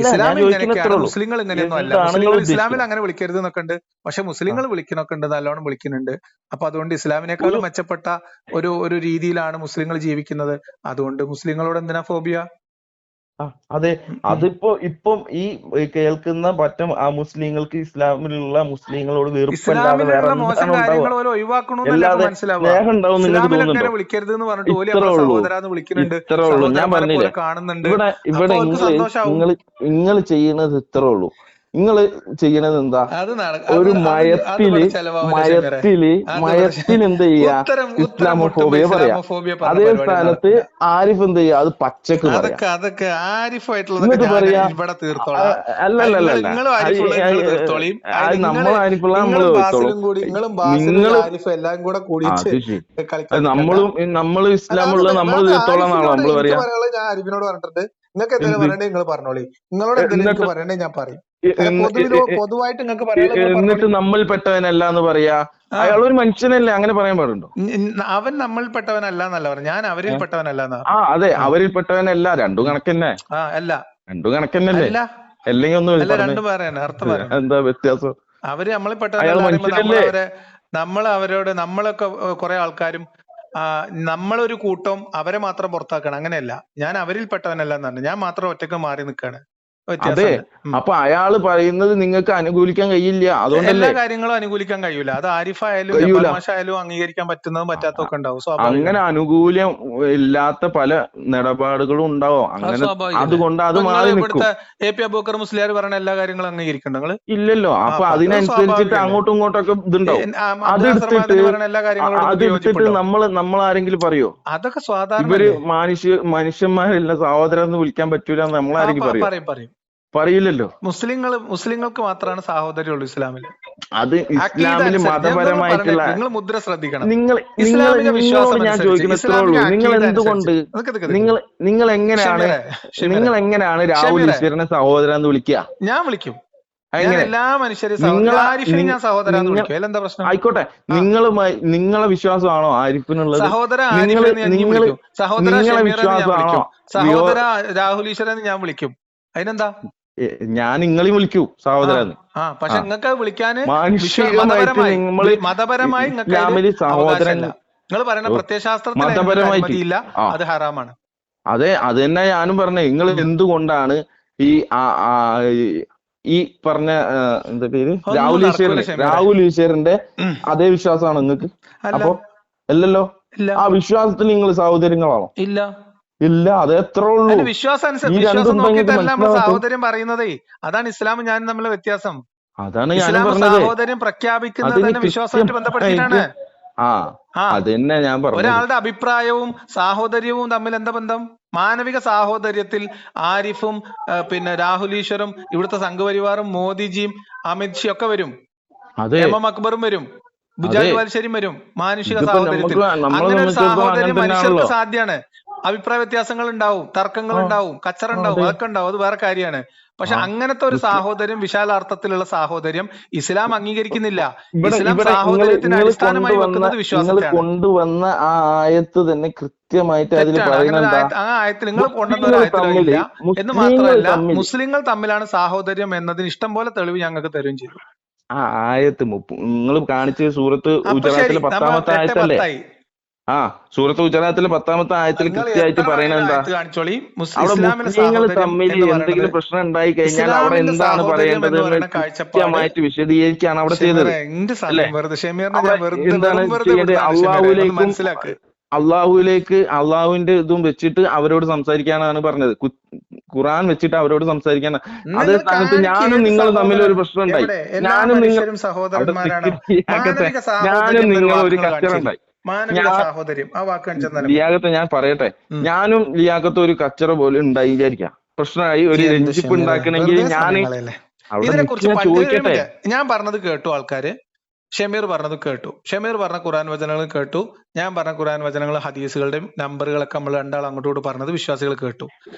ഇസ്ലാം ഇങ്ങനെയൊക്കെയാണ്, മുസ്ലിങ്ങൾ ഇങ്ങനെയൊന്നും അല്ല, മുസ്ലിങ്ങൾ ഇസ്ലാമിൽ അങ്ങനെ വിളിക്കരുത് എന്നൊക്കെ ഉണ്ട്. പക്ഷെ മുസ്ലിങ്ങൾ വിളിക്കണൊക്കെ ഉണ്ട്, നല്ലോണം വിളിക്കുന്നുണ്ട്. അപ്പൊ അതുകൊണ്ട് ഇസ്ലാമിനേക്കാളും മെച്ചപ്പെട്ട ഒരു രീതിയിലാണ് മുസ്ലിങ്ങൾ ജീവിക്കുന്നത്. അതുകൊണ്ട് മുസ്ലിങ്ങളോട് എന്തിനാ ഫോബിയ? അതെ, ഇപ്പം ഈ കേൾക്കുന്ന പറ്റം ആ മുസ്ലിങ്ങൾക്ക് ഇസ്ലാമിലുള്ള മുസ്ലിങ്ങളോട് വെറുപ്പല്ലാതെ വേറെ മോശം കാര്യങ്ങൾ ഓരോ ഒഴിവാക്കണമെന്നല്ല മനസ്സിലാവുക. ഇസ്ലാമിൽ വിളിക്കരുത് എന്ന് പറഞ്ഞിട്ട് ഓല് നമ്മളെ സഹോദരാന്ന് വിളിക്കുന്നുണ്ട്, സഹോദരന്മാരെ കാണുന്നുണ്ട്. ഇവിടെ നിങ്ങൾ ചെയ്യുന്നത് ഇത്രേ ഉള്ളൂ. നിങ്ങൾ ചെയ്യണത് എന്താ, ഒരു മയത്തിൽ എന്ത് ചെയ്യാ, ഇസ്ലാമോഫോബിയ പറയാ. അതേ സ്ഥാനത്ത് ആരിഫ് എന്ത് ചെയ്യാ, അത് പച്ചക്ക് പറയാ. അതൊക്കെ എന്നിട്ട് പറയാ അല്ലല്ലല്ല, നമ്മൾ ആരിഫുള്ള നമ്മള് നമ്മള് ഇസ്ലാമുള്ള നമ്മൾ തീർത്തോളം എന്നാണോ നമ്മള് പറയാ. ഞാൻ ആരിഫിനോട് പറഞ്ഞിട്ടുണ്ട്, നിങ്ങൾക്ക് എന്തെങ്കിലും പറയണ്ടേ നിങ്ങൾ പറഞ്ഞോളി, നിങ്ങളോട് എന്തെങ്കിലും എനിക്ക് പറയണ്ടേ ഞാൻ പറയും. പൊതുവായിട്ട് നിങ്ങൾക്ക് പറയാം. എന്നിട്ട് നമ്മൾപ്പെട്ടവനല്ല എന്ന് പറയാ. അയാൾ ഒരു മനുഷ്യനല്ലേ, അങ്ങനെ പറയാൻ പാടുണ്ടോ? അവൻ നമ്മൾപ്പെട്ടവനല്ല എന്നല്ല പറഞ്ഞു, ഞാൻ അവരിൽപ്പെട്ടവനല്ല എന്നാ. അതെ, അവരിൽപ്പെട്ടവനല്ല, രണ്ടും കണക്കന്നെ. അല്ല, രണ്ടും കണക്കന്നല്ലേ? അല്ലെങ്കിൽ ഒന്നും രണ്ടും പറയാൻ അർത്ഥം എന്താ വ്യത്യാസം? അവര് നമ്മളിൽപ്പെട്ടവരെ നമ്മളൊക്കെ കുറെ ആൾക്കാരും നമ്മളൊരു കൂട്ടം അവരെ മാത്രം പുറത്താക്കണം, അങ്ങനെയല്ല. ഞാൻ അവരിൽപ്പെട്ടവനല്ല എന്ന്, ഞാൻ മാത്രം ഒറ്റക്ക് മാറി നിൽക്കാണ്. അതെ, അപ്പൊ അയാള് പറയുന്നത് നിങ്ങൾക്ക് അനുകൂലിക്കാൻ കഴിയില്ല, അതുകൊണ്ടല്ലേ. എല്ലാ കാര്യങ്ങളും അനുകൂലിക്കാൻ കഴിയൂല. അത് ആരിഫായാലും ആയാലും അംഗീകരിക്കാൻ പറ്റുന്നതും പറ്റാത്തതൊക്കെ ഉണ്ടാവും. അങ്ങനെ അനുകൂലം ഇല്ലാത്ത പല നിലപാടുകളും ഉണ്ടാവും. അങ്ങനെ അതുകൊണ്ട് അത് മാറി നിൽക്കും. AP അബൂബക്കർ മുസ്ലിയാർ പറയുന്ന എല്ലാ കാര്യങ്ങളും അംഗീകരിക്കണ്ടോ നിങ്ങൾ? ഇല്ലല്ലോ. അപ്പൊ അതിനനുസരിച്ചിട്ട് അങ്ങോട്ടും ഇങ്ങോട്ടൊക്കെ ഇതുണ്ടാവും. അതെടുത്തിട്ട് നമ്മളാരെങ്കിലും പറയോ? അതൊക്കെ സാധാരണ ഇവര് മനുഷ്യന്മാരല്ല, സഹോദരൻ എന്ന് വിളിക്കാൻ പറ്റൂല എന്ന് നമ്മളാരെങ്കിലും പറയും? പറയില്ലല്ലോ. മുസ്ലിങ്ങൾക്ക് മാത്രമാണ് സാഹോദര്യമുള്ളൂ ഇസ്ലാമില്. അത് ഇസ്ലാമില് മതപരമായിട്ടുള്ള നിങ്ങൾ മുദ്ര ശ്രദ്ധിക്കണം. ഞാൻ ചോദിക്കുന്ന നിങ്ങൾ എന്തുകൊണ്ട് നിങ്ങൾ എങ്ങനെയാണ് രാഹുൽ ഈശ്വരനെ സഹോദരൻ എന്ന് വിളിക്കുക? ഞാൻ വിളിക്കും, എല്ലാ മനുഷ്യരും ഞാൻ സഹോദരൻ വിളിക്കും. എന്താ പ്രശ്നം? ആയിക്കോട്ടെ, നിങ്ങളെ വിശ്വാസമാണോ ആരിഫിനുള്ളത്? സഹോദര വിശ്വാസമാണോ? സഹോദര രാഹുൽ ഈശ്വരൻ ഞാൻ വിളിക്കും, അതിനെന്താ? ഞാൻ നിങ്ങളെയും വിളിക്കൂ സഹോദരന്ന്. പക്ഷെ നിങ്ങൾക്ക് വിളിക്കാൻ മതപരമായി സഹോദരൻ നിങ്ങൾ പറയുന്ന പ്രത്യയശാസ്ത്രത്തിൽ ഇല്ല, അത് ഹറാമാണ്. അതെ, അത് തന്നെ ഞാനും പറഞ്ഞേ. നിങ്ങൾ എന്തുകൊണ്ടാണ് ഈ പറഞ്ഞ എന്താ പേര്, രാഹുൽ ഈശ്വരന്റെ അതേ വിശ്വാസമാണോ നിങ്ങൾക്ക്? അപ്പൊ അല്ലല്ലോ. ഇല്ല ആ വിശ്വാസത്തിൽ നിങ്ങൾ സഹോദരങ്ങളാണോ? ഇല്ല. ഇല്ല, അത് എത്ര ഉള്ളൂ. അതിന്റെ വിശ്വാസം ഈ വിശ്വാസം രണ്ടും നോക്കിയിട്ടല്ല നമ്മൾ മനസ്സിലാവാത്ത. സാഹോദര്യം പറയുന്നതേ. അതാണ് ഇസ്ലാമും ഞാനും തമ്മിലുള്ള വ്യത്യാസം. അതാണ് ഞാനും ഇസ്ലാം പറഞ്ഞത്. സാഹോദര്യം പ്രഖ്യാപിക്കുന്നത് അതിന് തന്നെ വിശ്വാസമായിട്ട് ബന്ധപ്പെടുത്തിയിട്ടാണ്. ആ ആ അതന്നെ ഞാൻ പറഞ്ഞത്. ഒരാളുടെ അഭിപ്രായവും സാഹോദര്യവും തമ്മിൽ എന്താ ബന്ധം? മാനവിക സാഹോദര്യത്തിൽ ആരിഫും പിന്നെ രാഹുൽ ഈശ്വറും ഇവിടുത്തെ സംഘപരിവാറും മോദിജിയും അമിത്ഷയും ഒക്കെ വരും. അതെ, എം അക്ബറും വരും, അതെ. ബുജാൽ വാൽശ്ശേരിയും വരും. മാനുഷിക ഇതിപ്പോ സാഹോദര്യത്തിൽ നമ്മളെ അങ്ങനെ ഒരു സംബന്ധിച്ചിടത്തോളം അങ്ങനെ സാഹോദര്യം മനുഷ്യർക്ക് തന്നെയാണല്ലോ. സാധ്യമാണ്. അഭിപ്രായ വ്യത്യാസങ്ങൾ ഉണ്ടാവും, തർക്കങ്ങൾ ഉണ്ടാവും, കച്ചറ ഉണ്ടാവും, അതെ. അതൊക്കെ ഉണ്ടാവും, അത് വേറെ കാര്യമാണ്. പക്ഷെ അങ്ങനത്തെ ഒരു സാഹോദര്യം, വിശാലാർത്ഥത്തിലുള്ള സാഹോദര്യം ഇസ്ലാം അംഗീകരിക്കുന്നില്ല. ഇസ്ലാം സാഹോദര്യത്തിന് അടിസ്ഥാനമായി വെക്കുന്നത് നിങ്ങൾ വിശ്വാസത്തെയാണ്. കൊണ്ടുവന്ന ആ ആയത്ത് തന്നെ കൃത്യമായിട്ട് അതിൽ തെറ്റാണ്. അങ്ങനെ പറയുന്നത് എന്താ? ആ ആയത്തിൽ നിങ്ങൾ കൊണ്ടുവന്ന ഒരു മുസ്ലിങ്ങൾ ആയത്തിലും തമ്മിൽ ഇല്ല എന്ന് മുസ്ലിങ്ങൾ മാത്രമല്ല, തമ്മിൽ മുസ്ലിങ്ങൾ തമ്മിലാണ് സാഹോദര്യം എന്നതിന് ഇഷ്ടം പോലെ തെളിവ് ഞങ്ങൾക്ക് തരുകയും ചെയ്തു. ആ ആയത്ത് നിങ്ങൾ കാണിച്ച സൂറത്ത് അപ്പൊ ശരി, ഗുജറാത്തിലെ നമ്മൾ 10-ാമത്തെ ആയത്തല്ലേ? 8:10 ആ സൂറത്ത് ഗുജറാത്തിലെ 10-ാമത്തെ ആയത്തിൽ നിങ്ങൾ കൃത്യമായിട്ട് എത്ര പറയണ വേണമെങ്കിലും എന്താ? ആയത്ത് കാണിച്ചോളി. അവിടെ ഇസ്ലാമിലെ മുസ്ലിങ്ങൾ സാഹോദര്യം തമ്മിൽ എന്ന് എന്തെങ്കിലും പറയുന്നത്, പ്രശ്നം ഉണ്ടായി കഴിഞ്ഞാൽ അവിടെ ഇസ്ലാമിന്റെ എന്താണ് സാഹോദര്യം പറയേണ്ടത് എന്ന് എന്ന് പറയുന്ന കാഴ്ചപ്പാട്, കൃത്യമായിട്ട് വിശദീകരിക്കുകയാണ് അവിടെ ചെയ്തത്. ഷമീറെ എന്റെ അല്ലേ? സമയം വെറുതെ, ഷമീറിനെ അവിടെ ഞാൻ വെറുതെ എന്താണ് വെറുതെ ചെയ്യേണ്ടത്? വിടുന്നതാണ് ഷമീറെ, ഒന്ന് അള്ളാഹുവിലേക്കും മനസ്സിലാക്ക്. അള്ളാഹുവിന്റെ ഇതും വെച്ചിട്ട് അവരോട് സംസാരിക്കാനാണ് പറഞ്ഞത്. ഖുർആൻ വെച്ചിട്ട് അവരോട് സംസാരിക്കാൻ. അതേ നിങ്ങൾ സ്ഥാനത്ത് കാണിക്ക് ഞാനും ഏത് നിങ്ങളും തമ്മിൽ ഒരു സഹോദരൻ? പ്രശ്നം ഉണ്ടായി. എവിടെ? എല്ലാ ഞാനും മനുഷ്യരും അവിടെ സഹോദരന്മാരാണ്. ലിയാഖത്തെ, മാനവിക ഞാനും സാഹോദര്യം എന്നൊരു നിങ്ങളും ഒരു വാക്കുകൾ കച്ചറ കാണിച്ചു. ഉണ്ടായി. മാനവിക ഞാൻ സാഹോദര്യം ആ വാക്ക് കാണിച്ചെന്നാലും ലിയാഖത്തെ ഞാൻ പറയട്ടെ, ഞാനും ലിയാഖത്തും ഒരു കച്ചറ പോലെ ഉണ്ടായി വിചാരിക്കാം. പ്രശ്നമായി ഒരു എന്ത് രഞ്ജിപ്പ് ഷമീറെ, ഉണ്ടാക്കണമെങ്കിൽ വെറുതെ ഞാൻ സമയം കളയല്ലേ. അവിടെ ഇതിനെ കുറിച്ച് ഞാൻ ചോദിക്കട്ടെ. ഞാൻ പറഞ്ഞത് കേട്ടു ആൾക്കാര്. ഷമീർ പറഞ്ഞത് കേട്ടു. ഷമീർ പറഞ്ഞ ഖുർആൻ വചനങ്ങൾ കേട്ടു. ഞാൻ പറഞ്ഞ ഖുർആൻ വചനങ്ങൾ, ഹദീസുകളുടെയും നമ്പറുകളൊക്കെ നമ്മൾ രണ്ടാൾ അങ്ങോട്ടും ഇങ്ങോട്ടും പറഞ്ഞത് വിശ്വാസികൾ കേട്ടു.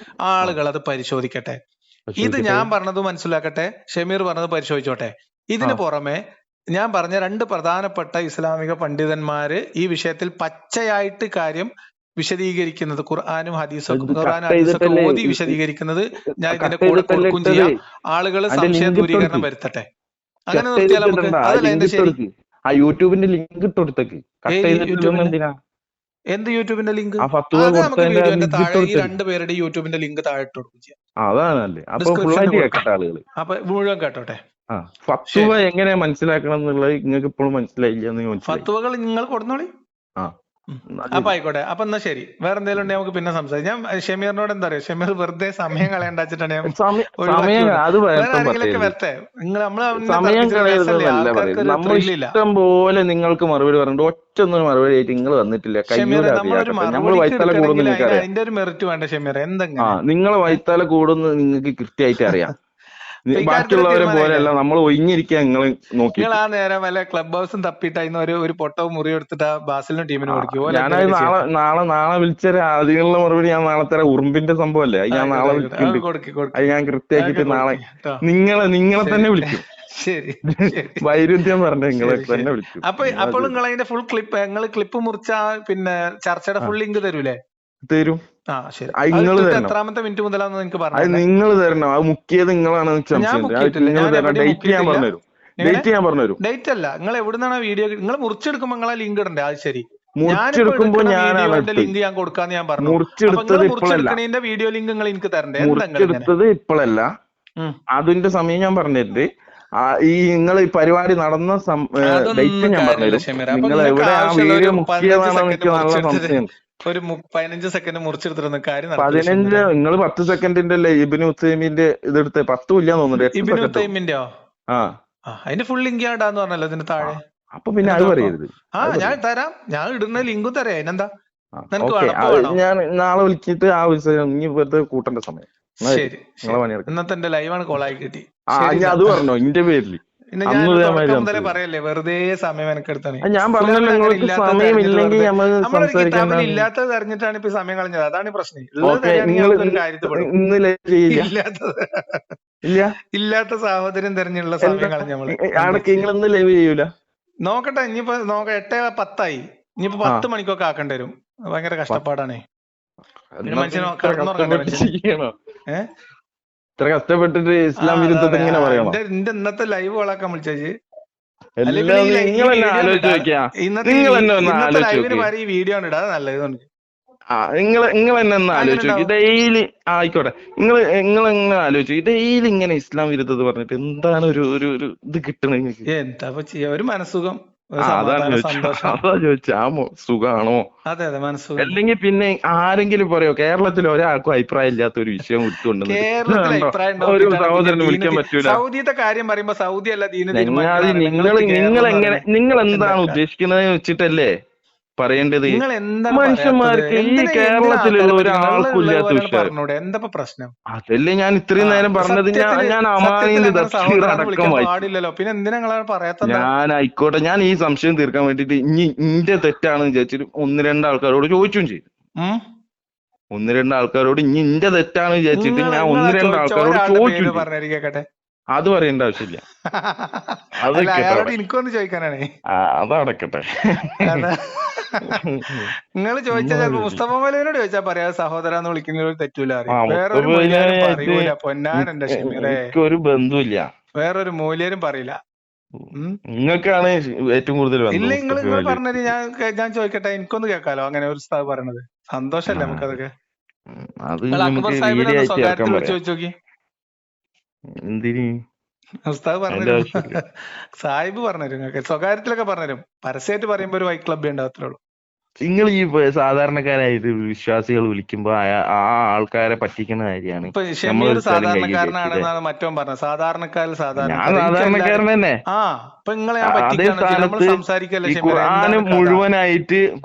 ആളുകൾ അത് പരിശോധിക്കട്ടെ. ഇത് ഞാൻ പറഞ്ഞത് മനസ്സിലാക്കട്ടെ, ഷമീർ പറഞ്ഞത് പരിശോധിച്ചോട്ടെ. ഇതിന് പുറമെ ഞാൻ പറഞ്ഞ രണ്ട് പ്രധാനപ്പെട്ട ഇസ്ലാമിക പണ്ഡിതന്മാര് ഈ വിഷയത്തിൽ പച്ചയായിട്ട് കാര്യം വിശദീകരിക്കുന്നത്, ഖുർആാനും ഹദീസും, ഖുർആാനും ഹദീസൊക്കെ ഓതി വിശദീകരിക്കുന്നത് ഞാൻ ഇതിന്റെ കൂടെ കൊടുക്കുകയും ചെയ്യാം. ആളുകൾ സംശയ ദൂരീകരണം വരുത്തട്ടെ. അങ്ങനെ നിർത്തിയാൽ നമുക്ക് അതല്ല എന്റെ ശരി. ആ യൂട്യൂബിന്റെ ലിങ്ക് ഇട്ടെടുത്തേക്ക്. എന്ത് യൂട്യൂബിന്റെ ലിങ്ക്? അത് നമുക്ക് വീഡിയോന്റെ താഴെ ഈ രണ്ടുപേരുടെ യൂട്യൂബിന്റെ ലിങ്ക് താഴെ ഇട്ട് കൊടുക്കും ചെയ്യാം. അതാണല്ലേ? അപ്പൊ ഫുള്ളായിട്ട് കേട്ടെ ആളുകൾ. അപ്പൊ മുഴുവൻ കേട്ടോട്ടെ. ഫത്വ എങ്ങനെ മനസ്സിലാക്കണം എന്നുള്ളത് നിങ്ങൾക്ക് ഇപ്പോഴും മനസ്സിലായില്ല. ഫത്വകൾ നിങ്ങൾ കൊടുന്നോളി. അപ്പൊ ആയിക്കോട്ടെ. അപ്പൊ എന്നാ ശരി, വേറെ എന്തെങ്കിലും ഉണ്ടെങ്കിൽ നമുക്ക് പിന്നെ സംസാരിക്കാം. ഞാൻ ഷമീറിനോട് എന്താ പറയാ, ഷമീർ വെറുതെ സമയം കളയണ്ടാച്ചിട്ടാണ് ഞാൻ വേറെ ആരെങ്കിലൊക്കെ വരട്ടെ. നിങ്ങൾ ഇഷ്ടം പോലെ നിങ്ങൾക്ക് മറുപടി പറഞ്ഞിട്ട് ഒറ്റൊന്നും മറുപടി ആയിട്ട് നിങ്ങൾ വന്നിട്ടില്ല. അതിന്റെ ഒരു മെറിറ്റ് വേണ്ട ഷമീർ. എന്തെങ്കിലും നിങ്ങളെ വൈത്താല കൂടുന്ന നിങ്ങൾക്ക് കൃത്യമായിട്ട് അറിയാം. ബാക്കിയുള്ളവരെ പോലെയല്ല നമ്മൾ ഒഴിഞ്ഞിരിക്കാൻ നിങ്ങൾ നോക്കി. നിങ്ങൾ ആ നേരം വല്ല ക്ലബ് ഹൗസും തപ്പിട്ടായിരുന്നു ഒരു പൊട്ടവും മുറി എടുത്തിട്ട് ബാസിലിനും ടീമിന് കൊടുക്കും. ഞാനത് നാളെ വിളിച്ചാൽ അതിനുള്ള മറുപടി ഞാൻ നാളെ തരാം. ഉറുമ്പിന്റെ സംഭവം അല്ലേ, ഞാൻ നാളെ വിളിക്കുന്നുണ്ട്. അത് ഞാൻ കൃത്യമാക്കിട്ട് നാളെ നിങ്ങളെ തന്നെ വിളിക്കും. ശരി, വൈരുദ്ധ്യം പറഞ്ഞ നിങ്ങളെ തന്നെ വിളിക്കും. അപ്പോൾ നിങ്ങൾ അതിന്റെ ഫുൾ ക്ലിപ്പ്, നിങ്ങൾ ക്ലിപ്പ് മുറിച്ച പിന്നെ ചർച്ചയുടെ ഫുൾ ലിങ്ക് തരൂലേ? തരും. എത്രാമത്തെ മിനിറ്റ് മുതലാന്ന് എനിക്ക് പറഞ്ഞു. നിങ്ങൾ തരണം. അത് മുക്കിയത് നിങ്ങളാണ്. ഡേറ്റ് അല്ല, നിങ്ങൾ എവിടുന്നാണ് വീഡിയോ നിങ്ങൾ മുറിച്ചെടുക്കുമ്പോ നിങ്ങളെ ലിങ്ക് ഇടണ്ടേ? അത് ശരി, മുറിച്ചെടുക്കുമ്പോ ലിങ്ക് ഞാൻ കൊടുക്കാന്ന് ഞാൻ പറഞ്ഞു. മുറിച്ചെടുക്കുന്നതിന്റെ വീഡിയോ ലിങ്ക് നിങ്ങൾ എനിക്ക് തരണ്ടേ? മുറിച്ചെടുത്തത് ഇപ്പോഴല്ല, അതിന്റെ സമയം ഞാൻ പറഞ്ഞിട്ടുണ്ട്. ഈ നിങ്ങൾ ഈ പരിപാടി നടന്ന ഡേറ്റ് ഞാൻ പറഞ്ഞുതരും. നിങ്ങൾ എവിടെ ആ വീഡിയോ മുക്കിയതാണോ എനിക്ക് നല്ല സംശയം. ഒരു 15 സെക്കൻഡ് മുറിച്ചെടുത്തിരുന്ന കാര്യം 15. നിങ്ങൾ 10 സെക്കൻഡിന്റെ അല്ലേ ഇബ്നു ഉത്തൈമിന്റെ ഇതെടുത്ത്? 10 ഇല്ലാന്ന് തോന്നുന്നുണ്ട്. ഇബ്നു ഉത്തൈമിന്റെയോ? അതിന്റെ ഫുൾ ലിങ്ക് ഇടാന്ന് പറഞ്ഞല്ലോ ഇതിന്റെ താഴെ. അപ്പൊ പിന്നെ അത് പറയരുത്. ഞാൻ തരാം, ഞാൻ ഇടുന്ന ലിങ്കും തരാം. അതിനെന്താ? ഞാൻ നാളെ വിളിച്ചിട്ട് ആ വിഷയം ഇനി വെറുതെ കൂട്ടേണ്ട സമയം. ശരി, ഇന്നത്തെ എന്റെ ലൈവാണ് കോളായി കിട്ടി. അത് പറഞ്ഞോ എന്റെ പേരില്? മുതലേ പറയല്ലേ, വെറുതെ സമയം എനിക്കെടുത്താണ്. ഞാൻ പറഞ്ഞല്ലോ നിങ്ങൾക്ക് സമയമില്ലെങ്കിൽ നമ്മളൊരു കിതാബിൽ ഇല്ലാത്തത് അറിഞ്ഞിട്ടാണ് ഇപ്പൊ സമയം കളഞ്ഞത്. അതാണ് പ്രശ്നം. ഇല്ലാത്ത സാഹോദര്യം തെരഞ്ഞുള്ള സമയം കളഞ്ഞ നമ്മള്. ലൈവ് ചെയ്യൂല? നോക്കട്ടെ, ഇനിയിപ്പോ 8:10 ഇനിയിപ്പോ 10 മണിക്കൊക്കെ ആക്കേണ്ടി വരും. ഭയങ്കര കഷ്ടപ്പാടാണേ. മനുഷ്യനെ കടന്നുറങ്ങണ്ടേ? ഇത്ര കഷ്ടപ്പെട്ടിട്ട് ഇസ്ലാം വിരുദ്ധത്തെ ഇങ്ങനെ പറയണോ? എന്റെ ഇന്നത്തെ ലൈവ് കൊളാക്കാൻ വിളിച്ചേച്ച് ഈ വീഡിയോ ഇടാ നല്ലത്. നിങ്ങൾ തന്നെ ഒന്ന് ആലോചിച്ച് നോക്കി. ഡെയിലി ആയിക്കോട്ടെ, നിങ്ങൾ എങ്ങനെ ആലോചിച്ചു ഡെയിലി ഇങ്ങനെ ഇസ്ലാം വിരുദ്ധത പറഞ്ഞിട്ട് എന്താണ് ഒരു ഇത് കിട്ടണ? എന്താ ചെയ്യാ, ഒരു മനസുഖം. ഒരു അതാണ് സമാധാനം, ചോദിച്ചത്. സന്തോഷം. അതാ ചോദിച്ചത്. സുഖാണോ? അതെ അതെ, മനസ്സുഖം. അല്ലെങ്കിൽ പിന്നെ ആരെങ്കിലും പറയോ കേരളത്തിൽ ഒരാൾക്കും അഭിപ്രായം ഇല്ലാത്ത ഒരു വിഷയം വിട്ടുകൊണ്ടുവന്നിട്ട് കേരളത്തിൽ കണ്ടോ അഭിപ്രായം ഒരു ഉണ്ടാവുന്നിട്ടാണ് കുഞ്ഞെ സഹോദരന് ദീന് വിളിക്കാൻ പറ്റൂല. സൗദിയുടെ കാര്യം പറയുമ്പോ സൗദി അല്ല ദീന് തീരുമാനിക്കണ ചങ്ങാതി പറയണേ. നിങ്ങൾ നിങ്ങൾ നിങ്ങൾ കേരളം എന്ന് എങ്ങനെ പറയണേ. നിങ്ങൾ എന്താണ് എന്തൊക്കെ ഉദ്ദേശിക്കുന്നത് വെച്ചിട്ടല്ലേ പറയേണ്ടത്. നിങ്ങൾ എന്താണ് പറയാത്തത്? മനുഷ്യന്മാർക്ക് ഈ എന്തിനാ കേരളത്തിലുള്ള ആൾക്കാരെ ഒരാൾക്കും ഉള്ളത് ഇല്ലാത്ത പോലെയാണ് വിഷയം പറഞ്ഞൂടെ? എന്താ പ്രശ്നം? അതല്ലേ ഞാൻ ഇത്രയും നേരം പറഞ്ഞത്. സത്യത്തില് ഞാൻ സത്യത്തിൽ അമാനിന്റെ അങ്ങനെ തഫ്സീർ സഹോദരാന്ന് അടക്കം വിളിക്കാൻ വായിച്ചു. പാടില്ലല്ലോ. പിന്നെ എന്തിനാ നിങ്ങളെ പറയാത്ത? ഞാൻ ആയിക്കോട്ടെ, ഞാൻ ഈ സംശയം തീർക്കാൻ വേണ്ടിട്ട് ഇന്റെ തെറ്റാണെന്ന് വിചാരിച്ചിട്ട് 1-2 ആൾക്കാരോട് ചോദിച്ചും ചെയ്തു. 1-2 ആൾക്കാരോട് ഇന്റെ തെറ്റാണെന്ന് വിചാരിച്ചിട്ട് ഞാൻ 1-2 ആൾക്കാരോട് ചോദിച്ചും ചെയ്തു. പറഞ്ഞു കേക്കട്ടെ. അത് പറയേണ്ട ആവശ്യമില്ല. അത് അല്ല, അയാളോട് കേട്ടോ, എനിക്കൊന്ന് ചോദിക്കാനാണേ. അതടക്കട്ടെ. നിങ്ങൾ ചോദിച്ചാൽ ചിലപ്പോ മുസ്തഫ മൗലവിനോട് ചോദിച്ചാൽ പറയാ സഹോദരാന്ന് വിളിക്കുന്നതിൽ തെറ്റൂല അറിയും. വേറൊരു മുസ്തഫ മൂല്യാരും ആയിട്ട് പറയൂല. പൊന്നാൻ എന്റെ ഷമീറെ, എനിക്കൊരു ബന്ധമില്ല. വേറൊരു മൂല്യരും പറയില്ല. നിങ്ങൾക്കാണ് ഏറ്റവും കൂടുതൽ ഇല്ല, ബന്ധം. നിങ്ങൾ പറഞ്ഞത് ഞാൻ ചോദിക്കട്ടെ, എനിക്കൊന്ന് കേൾക്കാലോ അങ്ങനെ ഒരു ഉസ്താദ് പറയണത്. സന്തോഷല്ലേ നമുക്കതൊക്കെ. അത് നിങ്ങൾ അക്ബർ നമുക്ക് സാഹിബിനെ വീഡിയോ ഒന്ന് ആയിട്ട് സ്വകാര്യത്തിൽ ചേർക്കാൻ വിളിച്ചു പറയാം. ചോദിച്ചു നോക്കി. എന്തിന്? ഉസ്താദ് അതിന്റെ പറഞ്ഞുതരും. ആവശ്യമില്ല. സാഹിബ് പറഞ്ഞുതരും. നിങ്ങൾക്ക് സ്വകാര്യത്തിലൊക്കെ പറഞ്ഞുതരും. പരസ്യമായിട്ട് പറയുമ്പോ ഒരു വൈറ്റ് ക്ലബ് ഉണ്ടാവത്രേ ഉള്ളൂ. നിങ്ങൾ ഈ സാധാരണക്കാരായിട്ട് വിശ്വാസികൾ വിളിക്കുമ്പോ ആ ആൾക്കാരെ പറ്റിക്കുന്ന കാര്യമാണ്. ഇപ്പൊ ഷമീർ സാധാരണക്കാരനാണെന്നാണ് മറ്റവൻ പറഞ്ഞത്. സാധാരണക്കാരിൽ ഞാൻ സാധാരണക്കാരൻ. സാധാരണക്കാരൻ തന്നെ. ഇപ്പൊ നിങ്ങളെ ഞാൻ അതേ പറ്റിക്കാന്ന് വെച്ചാൽ നമ്മൾ സ്ഥാനത്ത് സംസാരിക്കല്ലേ ഈ ഷമീർ?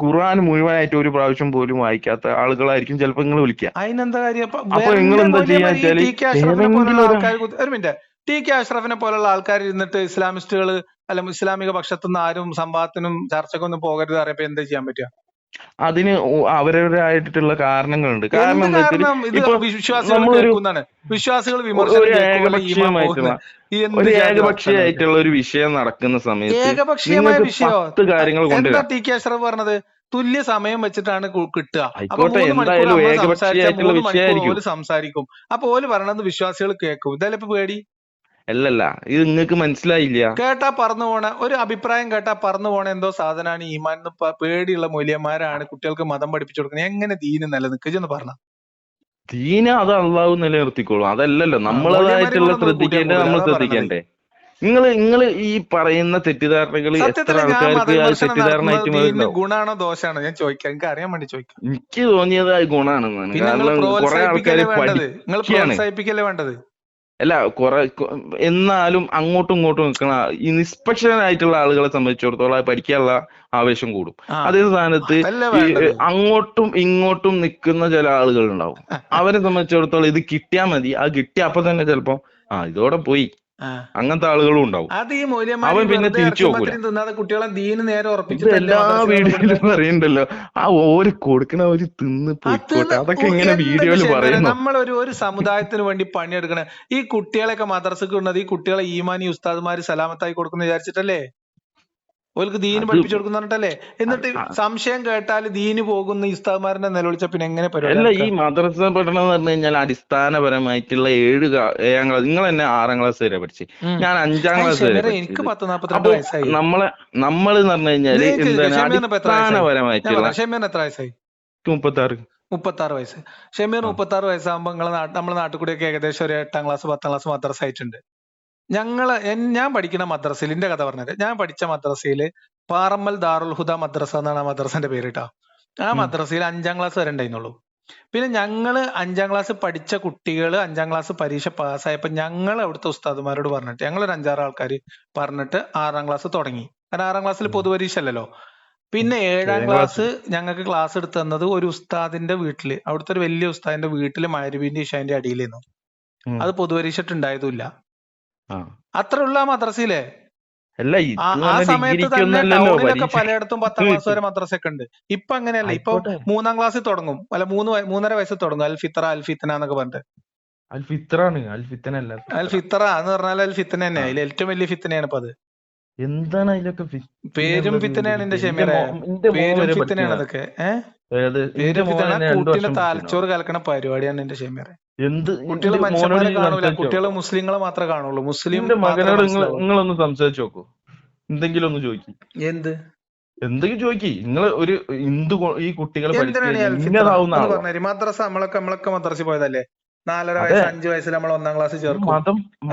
ഖുർആൻ മുഴുവനായിട്ട് ഒരു പ്രാവശ്യം പോലും വായിക്കാത്ത ആളുകളായിരിക്കും ചിലപ്പോ നിങ്ങൾ വിളിക്കുക. അതിനെന്താ കാര്യം? അപ്പൊ നിങ്ങൾ എന്താ ചെയ്യാന്ന് വെച്ചാല് ടി കെ അഷ്റഫിനെ പോലുള്ള ആൾക്കാർ, ഒരു മിനിറ്റ്, ടി കെ അഷ്റഫിനെ പോലുള്ള ആൾക്കാർ ഇരുന്നിട്ട് ഇസ്ലാമിസ്റ്റുകൾ അല്ല ഇസ്ലാമിക പക്ഷത്തുനിന്ന് ആരും സംവാദത്തിനും ചർച്ചക്കൊന്നും പോകരുത് അറിയപ്പോ എന്താ ചെയ്യാൻ പറ്റുക? അതിന് അവരവരായിട്ടുള്ള കാരണങ്ങളുണ്ട്. കാരണം എന്താ വെച്ചാൽ ഇത് വിശ്വാസികൾ കേൾക്കുന്നതാണ്. വിശ്വാസികൾ വിമർശനം ഒരു ഏകപക്ഷീയമായിട്ടുള്ള ഒരു വിഷയം നടക്കുന്ന സമയത്ത് ഏകപക്ഷീയമായ വിഷയോ? 10 കാര്യങ്ങൾ എന്താ ടി കെ അഷ്റഫ് പറഞ്ഞത്? തുല്യ സമയം വെച്ചിട്ടാണ് കിട്ടുക. അപ്പൊ ആയിക്കോട്ടെ, 3 മണിക്കൂർ എന്തായാലും നമ്മൾ സംസാരിച്ചാൽ ഏകപക്ഷീയമായിട്ടുള്ള 3 മണിക്കൂർ വിഷയമായിരിക്കും. ഓല് സംസാരിക്കും. അപ്പൊ ഓല് പറയണത് വിശ്വാസികൾ കേൾക്കും. ഇതല്ലേ ഇപ്പൊ പേടി? അല്ലല്ല, ഇത് നിങ്ങൾക്ക് മനസ്സിലായില്ല. കേട്ടാ പറന്നു പോണ ഒരു അഭിപ്രായം, കേട്ടാ പറന്നു പോണ എന്തോ സാധനമാണ് ഈമാൻ എന്ന് പേടിയുള്ള മൂല്യന്മാരാണ് കുട്ടികൾക്ക് മതം പഠിപ്പിച്ചു കൊടുക്കുന്നത്. എങ്ങനെ ദീന് നിലനിൽക്കുന്നു പറഞ്ഞ? ദീന അത് അള്ളാഹു നിലനിർത്തിക്കോളും. അതല്ലല്ലോ നമ്മളതായിട്ടുള്ള ശ്രദ്ധിക്കേണ്ടത്. നമ്മൾ ശ്രദ്ധിക്കണ്ടേ? നിങ്ങൾ ഈ പറയുന്ന തെറ്റിദ്ധാരണകൾ എത്ര ആൾക്കാർക്ക് തെറ്റിദ്ധാരണ ഗുണാണോ ദോഷാണോ ഞാൻ ചോദിക്കാം. എനിക്ക് അറിയാൻ വേണ്ടി ചോദിക്കാം. എനിക്ക് തോന്നിയത് അത് ഗുണാണെന്നാണ്. കാരണം കുറെ ആൾക്കാർ പ്രോത്സാഹിപ്പിക്കല്ലേ വേണ്ടത്. അല്ല, എന്നാലും അങ്ങോട്ടും ഇങ്ങോട്ടും നിൽക്കണ ഈ നിഷ്പക്ഷനായിട്ടുള്ള ആളുകളെ സംബന്ധിച്ചിടത്തോളം അത് പഠിക്കാനുള്ള ആവേശം കൂടും. അതേ സ്ഥാനത്ത് അങ്ങോട്ടും ഇങ്ങോട്ടും നിൽക്കുന്ന ചില ആളുകൾ ഉണ്ടാവും. അവരെ സംബന്ധിച്ചിടത്തോളം ഇത് കിട്ടിയാൽ മതി, അത് കിട്ടിയ അപ്പൊ തന്നെ ചിലപ്പോ ഇതോടെ പോയി, അങ്ങനത്തെ ആളുകളും ഉണ്ടാവും. അവൻ പിന്നെ തിരിച്ചു നോക്കൂല. കുട്ടികളെ ദീന് നേരെ എല്ലാ വീഡിയോയിലും പറയണ്ടല്ലോ ഓര് കൊടുക്കണ ഒരു തിന്ന് പോയിക്കോട്ടെ. അതൊക്കെ ഇങ്ങനെ വീഡിയോയിൽ പറയുന്നു. ഒരു സമുദായത്തിന് വേണ്ടി പണിയെടുക്കണ ഈ കുട്ടികളെയൊക്കെ മദ്രസക്ക് വിടുന്നത് ഈ കുട്ടികളെ ഈമാനി ഉസ്താദ്മാര് സലാമത്തായി കൊടുക്കുന്ന വിചാരിച്ചിട്ടല്ലേ? ഓൽക്ക് ദീന് പഠിപ്പിച്ചു കൊടുക്കുന്നിട്ടല്ലേ? എന്നിട്ട് സംശയം കേട്ടാൽ ദീന് പോകുന്ന ഉസ്താദ്മാരെ നിലവിളിച്ച പിന്നെ എങ്ങനെ പരിപാടി? അല്ല, ഈ മദ്രസ പഠനം എന്ന് പറഞ്ഞു കഴിഞ്ഞാൽ അടിസ്ഥാനപരമായിട്ടുള്ള 7-7 ക്ലാസ്. നിങ്ങൾ തന്നെ 6ാം ക്ലാസ് വരെ പഠിച്ചു, ഞാൻ 5ാം ക്ലാസ് വരെ. എനിക്ക് 10-42 വയസ്സായി. നമ്മൾ എന്ന് പറഞ്ഞു കഴിഞ്ഞാല് എന്താണ് അടിസ്ഥാനപരമായിട്ടുള്ള. ഷമീറിന് എത്ര വയസ്സായി? 36 വയസ്സ്. ഷമീർ 36 വയസ്സാകുമ്പോ നമ്മളെ നാട്ടിൽ കൂടെയൊക്കെ ഏകദേശം ഒരു 8ാം ക്ലാസ് 10ാം ക്ലാസ് മദ്രസ ആയിട്ടുണ്ട്. ഞാൻ പഠിക്കുന്ന മദ്രസയിൽ, എന്റെ കഥ പറഞ്ഞത്, ഞാൻ പഠിച്ച മദ്രസയില് പാറമ്മൽ ദാറുൽ ഹുദ മദ്രസ എന്നാണ് ആ മദ്രസന്റെ പേര് കേട്ടോ. ആ മദ്രസയിൽ 5ാം ക്ലാസ് വരെ ഉണ്ടായിരുന്നുള്ളൂ. പിന്നെ ഞങ്ങള് 5ാം ക്ലാസ് പഠിച്ച കുട്ടികൾ 5ാം ക്ലാസ് പരീക്ഷ പാസ്സായപ്പോ ഞങ്ങൾ അവിടുത്തെ ഉസ്താദുമാരോട് പറഞ്ഞിട്ട്, ഞങ്ങളൊരു 5-6 ആൾക്കാർ പറഞ്ഞിട്ട് 6ാം ക്ലാസ് തുടങ്ങി. കാരണം 6ാം ക്ലാസ്സിൽ പൊതുപരീക്ഷ അല്ലല്ലോ. പിന്നെ 7ാം ക്ലാസ് ഞങ്ങൾക്ക് ക്ലാസ് എടുത്തു തന്നത് ഒരു ഉസ്താദിന്റെ വീട്ടില്, അവിടുത്തെ ഒരു വലിയ ഉസ്താദിന്റെ വീട്ടില് മഗ്‌രിബിന്റെ ഇശാന്റെ അടിയിലായിരുന്നു. അത് പൊതുപരീക്ഷ ഉണ്ടായതുമില്ല. അത്രയുള്ള ആ മദ്രസയിലെ ആ സമയത്ത് തന്നെ ടൗണിലൊക്കെ പലയിടത്തും 10ാം ക്ലാസ് വരെ മദ്രസ ഒക്കെ ഉണ്ട്. ഇപ്പൊ അങ്ങനെയല്ല. ഇപ്പൊ 3ാം ക്ലാസ്സിൽ തുടങ്ങും, അല്ല 3-3.5 വയസ്സിൽ തുടങ്ങും. അൽഫിത്ര അൽഫിത്തന എന്നൊക്കെ പറഞ്ഞിട്ട്. അൽഫിത്ര എന്ന് പറഞ്ഞാൽ അൽഫിത്തന തന്നെ. അതിൽ ഏറ്റവും വലിയ ഫിത്തനയാണ് ഇപ്പൊ അത്. എന്താണ് അതിലൊക്കെ പേരും ഫിത്തനയാണ് എന്റെ ഷമീറെ, പേരും ഫിത്തനയാണ് അതൊക്കെ. പേരും ഫിത്തന, കുട്ടിയുടെ തലച്ചോറ് കലക്കണ പരിപാടിയാണ് എന്റെ ഷമീറെ. കുട്ടികൾ മനുഷ്യന്മാരെ കാണൂല, കുട്ടികൾ മുസ്ലിങ്ങളെ മാത്രമേ കാണുള്ളൂ. മുസ്ലിം മകനോട് നിങ്ങളൊന്ന് സംസാരിച്ചു നോക്കൂ, എന്തെങ്കിലും ഒന്ന് ചോദിക്കും. എന്തെങ്കിലും ചോദിക്കി. നിങ്ങൾ ഒരു ഹിന്ദു ഈ കുട്ടികളെ മദ്രസ നമ്മളൊക്കെ മദ്രസയിൽ പോയതല്ലേ? 4.5 അതെ വയസ്സ് 5 വയസ്സിൽ നമ്മൾ 1-ാം ക്ലാസ് ചേർക്കും.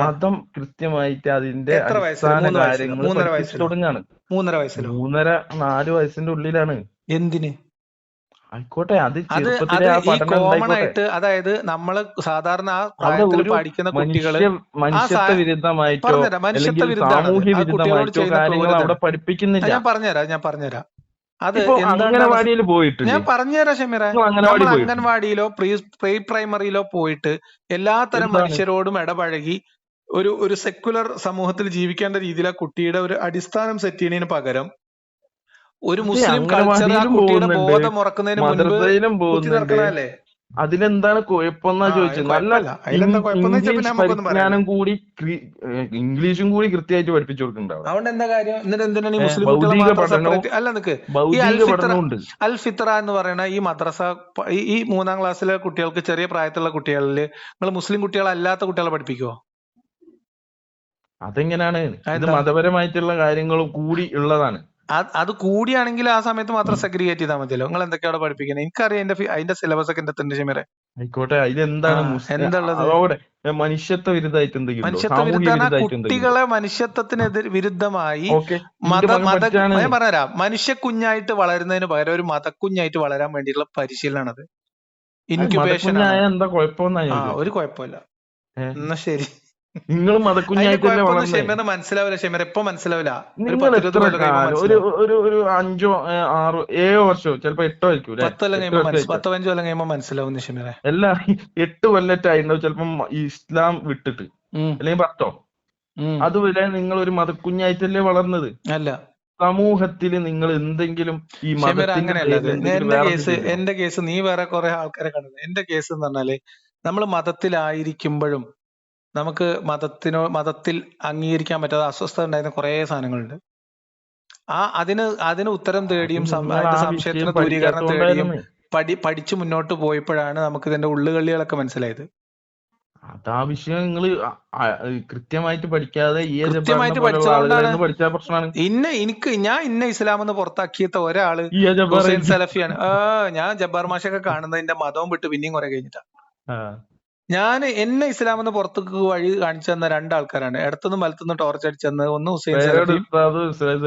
മതം കൃത്യമായിട്ട് അതിന്റെ എത്ര വയസ്സിൽ? അടിസ്ഥാന 3 വയസ്സിലോ? കാര്യങ്ങൾ 3.5 പഠിപ്പിച്ചു വയസ്സിലോ? തുടങ്ങാണ്. 3.5 വയസ്സിലോ? 3.5-4 വയസ്സിന്റെ ഉള്ളിലാണ്. എന്തിന്? ആയിക്കോട്ടെ, അത് അത് ചെറുപ്പത്തിലെ അത് ആ ഈ പഠനം കോമൺ ഉണ്ടായിക്കോട്ടെ. ആയിട്ട്, അതായത് നമ്മള് സാധാരണ ആ അവിടെ പ്രായത്തിൽ ഒരു പഠിക്കുന്ന കുട്ടികള് മനുഷ്യത്വ വിരുദ്ധമായിട്ടോ പറഞ്ഞുതരാം, മനുഷ്യത്വ അല്ലെങ്കിൽ വിരുദ്ധാണത്. സാമൂഹ്യ ആ കുട്ടികളോട് വിരുദ്ധമായിട്ടോ ചെയ്യുന്ന കാര്യങ്ങൾ അവിടെ ക്രൂരതയാണ്. പഠിപ്പിക്കുന്നില്ല. ഞാൻ പറഞ്ഞുതരാം. അത് ഇപ്പൊ എന്തുകൊണ്ടാണ്? അംഗനവാടിയിൽ പോയിട്ടില്ലേ? ഞാൻ പറഞ്ഞുതരാം ഷമീറെ. നിങ്ങൾ അംഗനവാടി നമ്മൾ പോയിട്ടുണ്ട് അംഗൻവാടിയിലോ പ്രീ പ്രൈമറിയിലോ പോയിട്ട് എല്ലാത്തരം എന്താണ്? മനുഷ്യരോടും ഇടപഴകി ഒരു സെക്കുലർ സമൂഹത്തിൽ ജീവിക്കേണ്ട രീതിയിൽ ആ കുട്ടിയുടെ ഒരു അടിസ്ഥാനം സെറ്റ് ചെയ്യുന്നതിന് പകരം ഒരു അതെ, മുസ്ലിം കൾച്ചർ ആ അംഗനവാടിയിലും കുട്ടിയുടെ പോകുന്നുണ്ട്, ബോധം ഉറക്കുന്നതിന് മുൻപ് മദ്രസയിലും കുത്തി പോകുന്നുണ്ട്. നിറക്കണല്ലേ? അതിലെന്താണ് കുഴപ്പമെന്നാ ചോദിച്ചത്? നല്ല കുഴപ്പമില്ല. അതിലെന്താ കുഴപ്പമെന്ന് വെച്ചാൽ പിന്നെ ഇംഗ്ലീഷ് നമുക്കൊന്നും പറയാനില്ല. പരിജ്ഞാനം കൂടി ഇംഗ്ലീഷും കൂടി കൃത്യമായിട്ട് പഠിപ്പിച്ചു കൊടുക്കുന്നുണ്ട് അവിടെ. അതുകൊണ്ട് എന്താ കാര്യം? എന്നിട്ട് എന്തിനാണ് ഈ മുസ്ലിം കുട്ടികളെ ഭൗതിക മാത്രം പഠനവും സെപ്പറേറ്റ്? അല്ല, നിക്ക് ഈ ഭൗതിക പഠനവും ഉണ്ട്. അൽ ഫിത്ര എന്ന് പറയുന്ന ഈ മദ്രസ, ഈ 3-ാം ക്ലാസ്സിലെ കുട്ടികൾക്ക്, ചെറിയ പ്രായത്തിലുള്ള കുട്ടികളിൽ നിങ്ങൾ മുസ്ലിം കുട്ടികളല്ലാത്ത കുട്ടികളെ പഠിപ്പിക്കുവോ? അതെങ്ങനെയാണ്? ഇത് അതെന്താ? മതപരമായിട്ടുള്ള കാര്യങ്ങളും കൂടി ഉള്ളതാണ്. അത് കൂടിയാണെങ്കിൽ ആ സമയത്ത് മാത്രം സെഗ്രിഗേറ്റ് ചെയ്താൽ മതിയല്ലോ. നിങ്ങൾ എന്തൊക്കെയാണ് പഠിപ്പിക്കുന്നത്? എനിക്കറിയാം അതിന്റെ സിലബസ് ഒക്കെ എന്റെ എത്തുണ്ട് ഷമീറെ. ആയിക്കോട്ടെ, അതിലെന്താണ് എന്താ ഉള്ളത്? അതോടെ മനുഷ്യത്വ വിരുദ്ധമായിട്ട് എന്തെങ്കിലും ഉണ്ടോ? മനുഷ്യത്വ സാമൂഹ്യ വിരുദ്ധ വിരുദ്ധമായിട്ട് എന്തെങ്കിലും കുട്ടികളെ മനുഷ്യത്വത്തിന് വിരുദ്ധമായി ഓക്കെ, ഞാൻ പറഞ്ഞുതരാം. മനുഷ്യ കുഞ്ഞായിട്ട് വളരുന്നതിന് പകരം ഒരു മതക്കുഞ്ഞായിട്ട് വളരാൻ വേണ്ടിയിട്ടുള്ള പരിശീലനമാണത്. ഇൻക്യുബേഷൻ ആണ്. എന്താ കുഴപ്പമെന്നാ ഒരു കുഴപ്പമില്ല. എന്നാ ശരി. നിങ്ങൾ മതക്കുഞ്ഞായിട്ടല്ലേ വളർന്നത്? ഷെമീറിന് മനസ്സിലാവില്ല ഷെമീർ. എപ്പോ മനസ്സിലാവില്ല? നിങ്ങൾ എത്ര കാലം, ഒരു 5, 6, 7 വർഷമോ ചിലപ്പോ 8 ആയിരിക്കും, 10 കൊല്ലം കഴിയുമ്പോ 15 കൊല്ലം കഴിയുമ്പോ മനസ്സിലാവുന്നു ഷെമീറെ. എല്ലാ 8 കൊല്ലറ്റായിട്ടുണ്ടാവും ചിലപ്പം ഇസ്ലാം വിട്ടിട്ട്, അല്ലെങ്കിൽ 10. അതുവരെ നിങ്ങൾ ഒരു മതക്കുഞ്ഞായിട്ടല്ലേ വളർന്നത്? അല്ല, സമൂഹത്തിൽ നിങ്ങൾ എന്തെങ്കിലും ഈ എന്റെ കേസ് നീ വേറെ കുറെ ആൾക്കാരെ കണ്ടത്. എന്റെ കേസ് എന്ന് പറഞ്ഞാല്, നമ്മൾ മതത്തിലായിരിക്കുമ്പോഴും നമുക്ക് മതത്തിൽ അംഗീകരിക്കാൻ പറ്റാത്ത അസ്വസ്ഥത ഉണ്ടായിരുന്ന കുറെ സാധനങ്ങളുണ്ട്. അതിന് ഉത്തരം തേടിയും അതിന്റെ സംശയത്തിന് ദൂരീകരണം തേടിയും പഠിച്ചു മുന്നോട്ട് പോയപ്പോഴാണ് നമുക്ക് ഇതിന്റെ ഉള്ളുകളികളൊക്കെ മനസ്സിലായത്. അതാ വിഷയം. നിങ്ങൾ കൃത്യമായിട്ട് പഠിക്കാതെ പഠിച്ച പ്രശ്നമാണ്. ഞാൻ ഇസ്ലാം എന്ന് പുറത്താക്കിയത്ത ഒരാള് ഹുസൈൻ സലഫിയാണ്. ഞാൻ ജബ്ബാർ മാഷൊക്കെ കാണുന്നത് എന്റെ മതവും വിട്ട് പിന്നെയും കുറെ കഴിഞ്ഞിട്ടാ. എന്നെ ഇസ്ലാം എന്ന് പുറത്തേക്ക് വഴി കാണിച്ചു തന്ന 2 ആൾക്കാരാണ്. ഇടത്തുനിന്നും വലത്തുനിന്നും ടോർച്ച് അടിച്ചെന്ന്. ഒന്ന്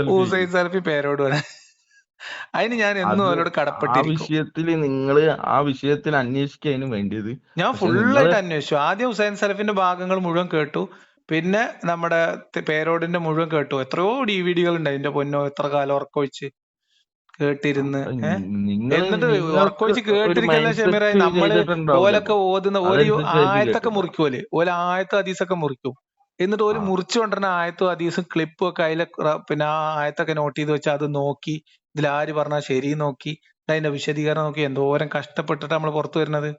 ഹുസൈൻ സലഫി പേരോടുമാണ്. അതിന് ഞാൻ എന്നും അവരോട് കടപ്പെട്ടിരിക്കും. ആ വിഷയത്തിൽ അന്വേഷിക്കാനും വേണ്ടിയത് ഞാൻ ഫുള്ളായിട്ട് അന്വേഷിച്ചു. ആദ്യം ഹുസൈൻ സലഫിന്റെ ഭാഗങ്ങൾ മുഴുവൻ കേട്ടു, പിന്നെ നമ്മുടെ പേരോടിന്റെ മുഴുവൻ കേട്ടു. എത്രയോ DVD ഉണ്ട് അതിന്റെ പൊന്നോ. എത്ര കാലം ഉറക്കൊഴിച്ച് കേട്ടിരുന്ന്. എന്നിട്ട് ഉറക്കൊഴിച്ച് കേട്ടിരിക്കല്ലേ ഷെമീറെ. നമ്മള് ഓലൊക്കെ ഓതുന്ന ആയത്തൊക്കെ മുറിക്കുമല്ലേ, ആയത്തും ഹദീസൊക്കെ മുറിക്കും. എന്നിട്ട് ഓല് മുറിച്ചു കൊണ്ടുവരുന്ന ആയത്തും ഹദീസും ക്ലിപ്പും ഒക്കെ അതിലെ പിന്നെ ആ ആയത്തൊക്കെ നോട്ട് ചെയ്ത് വെച്ച് അത് നോക്കി, ഇതിൽ ആര് പറഞ്ഞാൽ ശരി നോക്കി, അതിന്റെ വിശദീകരണം നോക്കി, എന്തോരം കഷ്ടപ്പെട്ടിട്ട് നമ്മൾ പുറത്തു വരുന്നത്.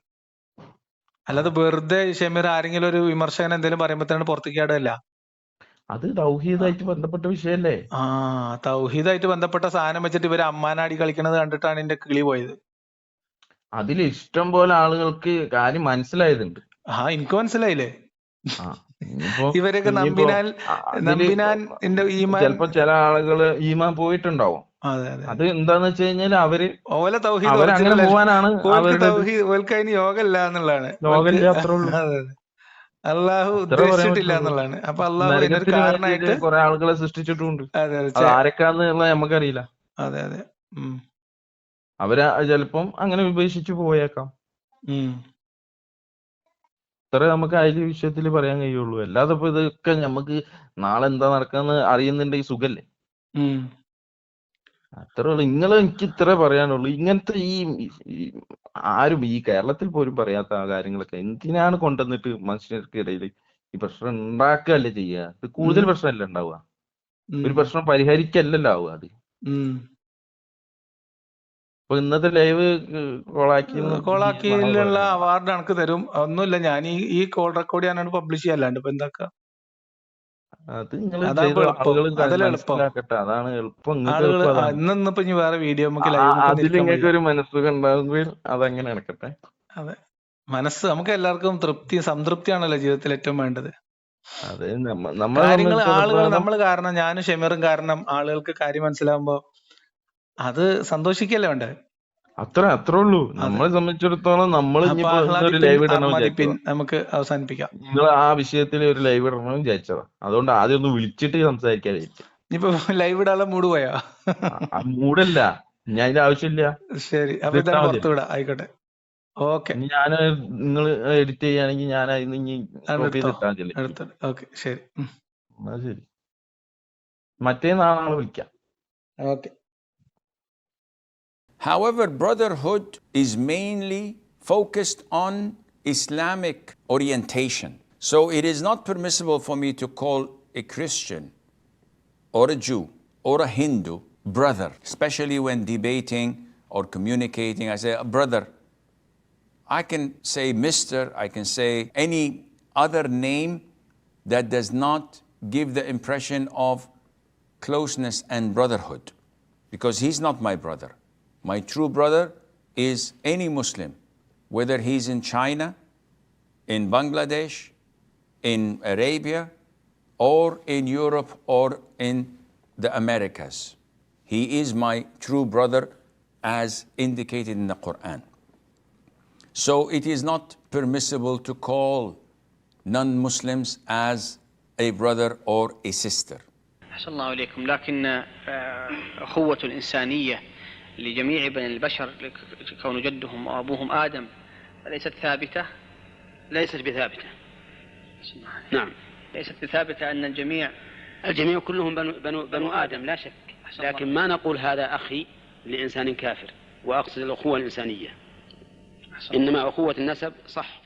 അല്ലാതെ വെറുതെ ഷെമീർ ആരെങ്കിലും ഒരു വിമർശകൻ എന്തെങ്കിലും പറയുമ്പോഴത്തേന് പുറത്തേക്ക് ആടല്ല. അത് തൗഹീദായിട്ട് ബന്ധപ്പെട്ട വിഷയല്ലേ? തൗഹീദായിട്ട് ബന്ധപ്പെട്ട സാധനം വെച്ചിട്ട് ഇവര് അമ്മാനാടി കളിക്കുന്നത് കണ്ടിട്ടാണ് എന്റെ കിളി പോയത്. അതിൽ ഇഷ്ടം പോലെ ആളുകൾക്ക് കാര്യം മനസ്സിലായതുണ്ട്. എനിക്ക് മനസ്സിലായില്ലേ? ഇവരൊക്കെ നമ്പിനാൽ ചിലപ്പോ ചില ആളുകള് ഈമാൻ പോയിട്ടുണ്ടാവും. അത് എന്താന്ന് വെച്ച് കഴിഞ്ഞാൽ അവര് ഓല തൗഹീദ് അങ്ങനെ പോവാനാണ്. യോഗല്ല എന്നുള്ളതാണ്. അള്ളാഹു ഉദ്ദേശിച്ചിട്ടില്ല എന്നുള്ളതാണ്. അപ്പൊ അള്ളാഹു അതിനൊരു കാരണമായിട്ട് കുറെ ആളുകളെ സൃഷ്ടിച്ചിട്ടുണ്ട്. ആരൊക്കെയാന്നുള്ള നമുക്കറിയില്ല. അതെ. അവര് ചിലപ്പം അങ്ങനെ വിഭജിച്ചു പോയേക്കാം. ഇത്ര നമുക്ക് അതിൽ വിഷയത്തിൽ പറയാൻ കഴിയുള്ളൂ. അല്ലാതെ ഇപ്പൊ ഇതൊക്കെ നമുക്ക് നാളെ എന്താ നടക്കാന്ന് അറിയുന്നുണ്ടെങ്കിൽ സുഖല്ലേ? അത്രേ ഉള്ളൂ. എനിക്ക് ഇത്ര പറയാനുള്ളൂ. ഇങ്ങനത്തെ ഈ ആരും ഈ കേരളത്തിൽ പോലും പറയാത്ത ആ കാര്യങ്ങളൊക്കെ എന്തിനാണ് കൊണ്ടുവന്നിട്ട് മനുഷ്യർക്കിടയിൽ ഈ പ്രശ്നം ഉണ്ടാക്കുകയല്ലേ ചെയ്യുക? ഇത് കൂടുതൽ പ്രശ്നമല്ല ഉണ്ടാവുക, ഒരു പ്രശ്നം പരിഹരിക്കല്ലല്ലോ ആവുക അത്. ഇപ്പൊ ഇന്നത്തെ ലൈവ് കോളാക്കിയുള്ള അവാർഡ് എനിക്ക് തരും. ഒന്നുമില്ല, ഞാൻ ഈ കോൾ റെക്കോർഡ് ചെയ്യാനാണ് പബ്ലിഷ് ചെയ്യാല്ലാണ്ട് ഇപ്പൊ എന്താക്കാ? അതാണ് എളുപ്പം. ഇന്നിപ്പോ ഇനി വേറെ വീഡിയോ അതിൽ ഒരു മനസ്സുഖം ഉണ്ടാകുമ്പോൾ അതങ്ങനെ നടക്കട്ടെ. അതെ, മനസ്സ് നമുക്ക് എല്ലാവർക്കും സംതൃപ്തിയാണല്ലോ ജീവിതത്തിൽ ഏറ്റവും വേണ്ടത്. ആളുകൾ നമ്മൾ കാരണം, ഞാനും ഷെമീറും കാരണം ആളുകൾക്ക് കാര്യം മനസ്സിലാവുമ്പോ അത് സന്തോഷിക്കല്ലേ വേണ്ടേ? അത്രേ ഉള്ളൂ. നമ്മളെ സംബന്ധിച്ചിടത്തോളം നമ്മൾ അപ്പൊ ഇനിയിപ്പോ ഒരു ആഹ്ലാദിപ്പിൻ, ലൈവ് ഇടണം ആർമാദിപ്പിൻ, വിചാരിച്ചതാ. നമുക്ക് അവസാനിപ്പിക്കാം. നിങ്ങൾ ആ വിഷയത്തിൽ ഒരു ലൈവ് ഇടണം വിചാരിച്ചതാ. അതുകൊണ്ട് ആദ്യം ഒന്ന് വിളിച്ചിട്ട് സംസാരിക്കാൻ വിചാരിച്ചു. ഇനിയിപ്പോ ലൈവ് ഇടാനുള്ള മൂഡ് പോയാ? മൂടല്ല, ഞാൻ അതിന്റെ ആവശ്യമില്ല. ശരി, അപ്പൊ ഇട്ടാ ഇതാണ് മതി. പുറത്തു വിടാം. ആയിക്കോട്ടെ, ഓക്കെ. ഇനി ഞാൻ നിങ്ങൾ എഡിറ്റ് ചെയ്യുകയാണെങ്കിൽ ഞാൻ അതിന് ഇനി കോപ്പി ചെയ്ത് ഇട്ടാൽ മതി. എടുത്തത്. ഓക്കെ, ശരി. എന്നാ ശരി, മറ്റേ നാളെ വിളിക്കാം. Okay. However, brotherhood is mainly focused on Islamic orientation. So it is not permissible for me to call a Christian or a Jew or a Hindu brother, especially when debating or communicating. I say, brother. I can say Mr., I can say any other name that does not give the impression of closeness and brotherhood, because he's not my brother. My true brother is any Muslim, whether he's in China, in Bangladesh, in Arabia, or in Europe, or in the Americas. He is my true brother as indicated in the Quran. So it is not permissible to call non-Muslims as a brother or a sister. أحسن الله إليكم. لكن أخوة الإنسانية لجميع بني البشر كون جدهم وأبوهم آدم ليست ثابتة. ليست بثابتة. نعم، ليست بثابتة أن الجميع كلهم بنو آدم، لا شك. لكن ما نقول هذا أخي لإنسان كافر، وأقصد الأخوة الإنسانية. إنما أخوة النسب صح.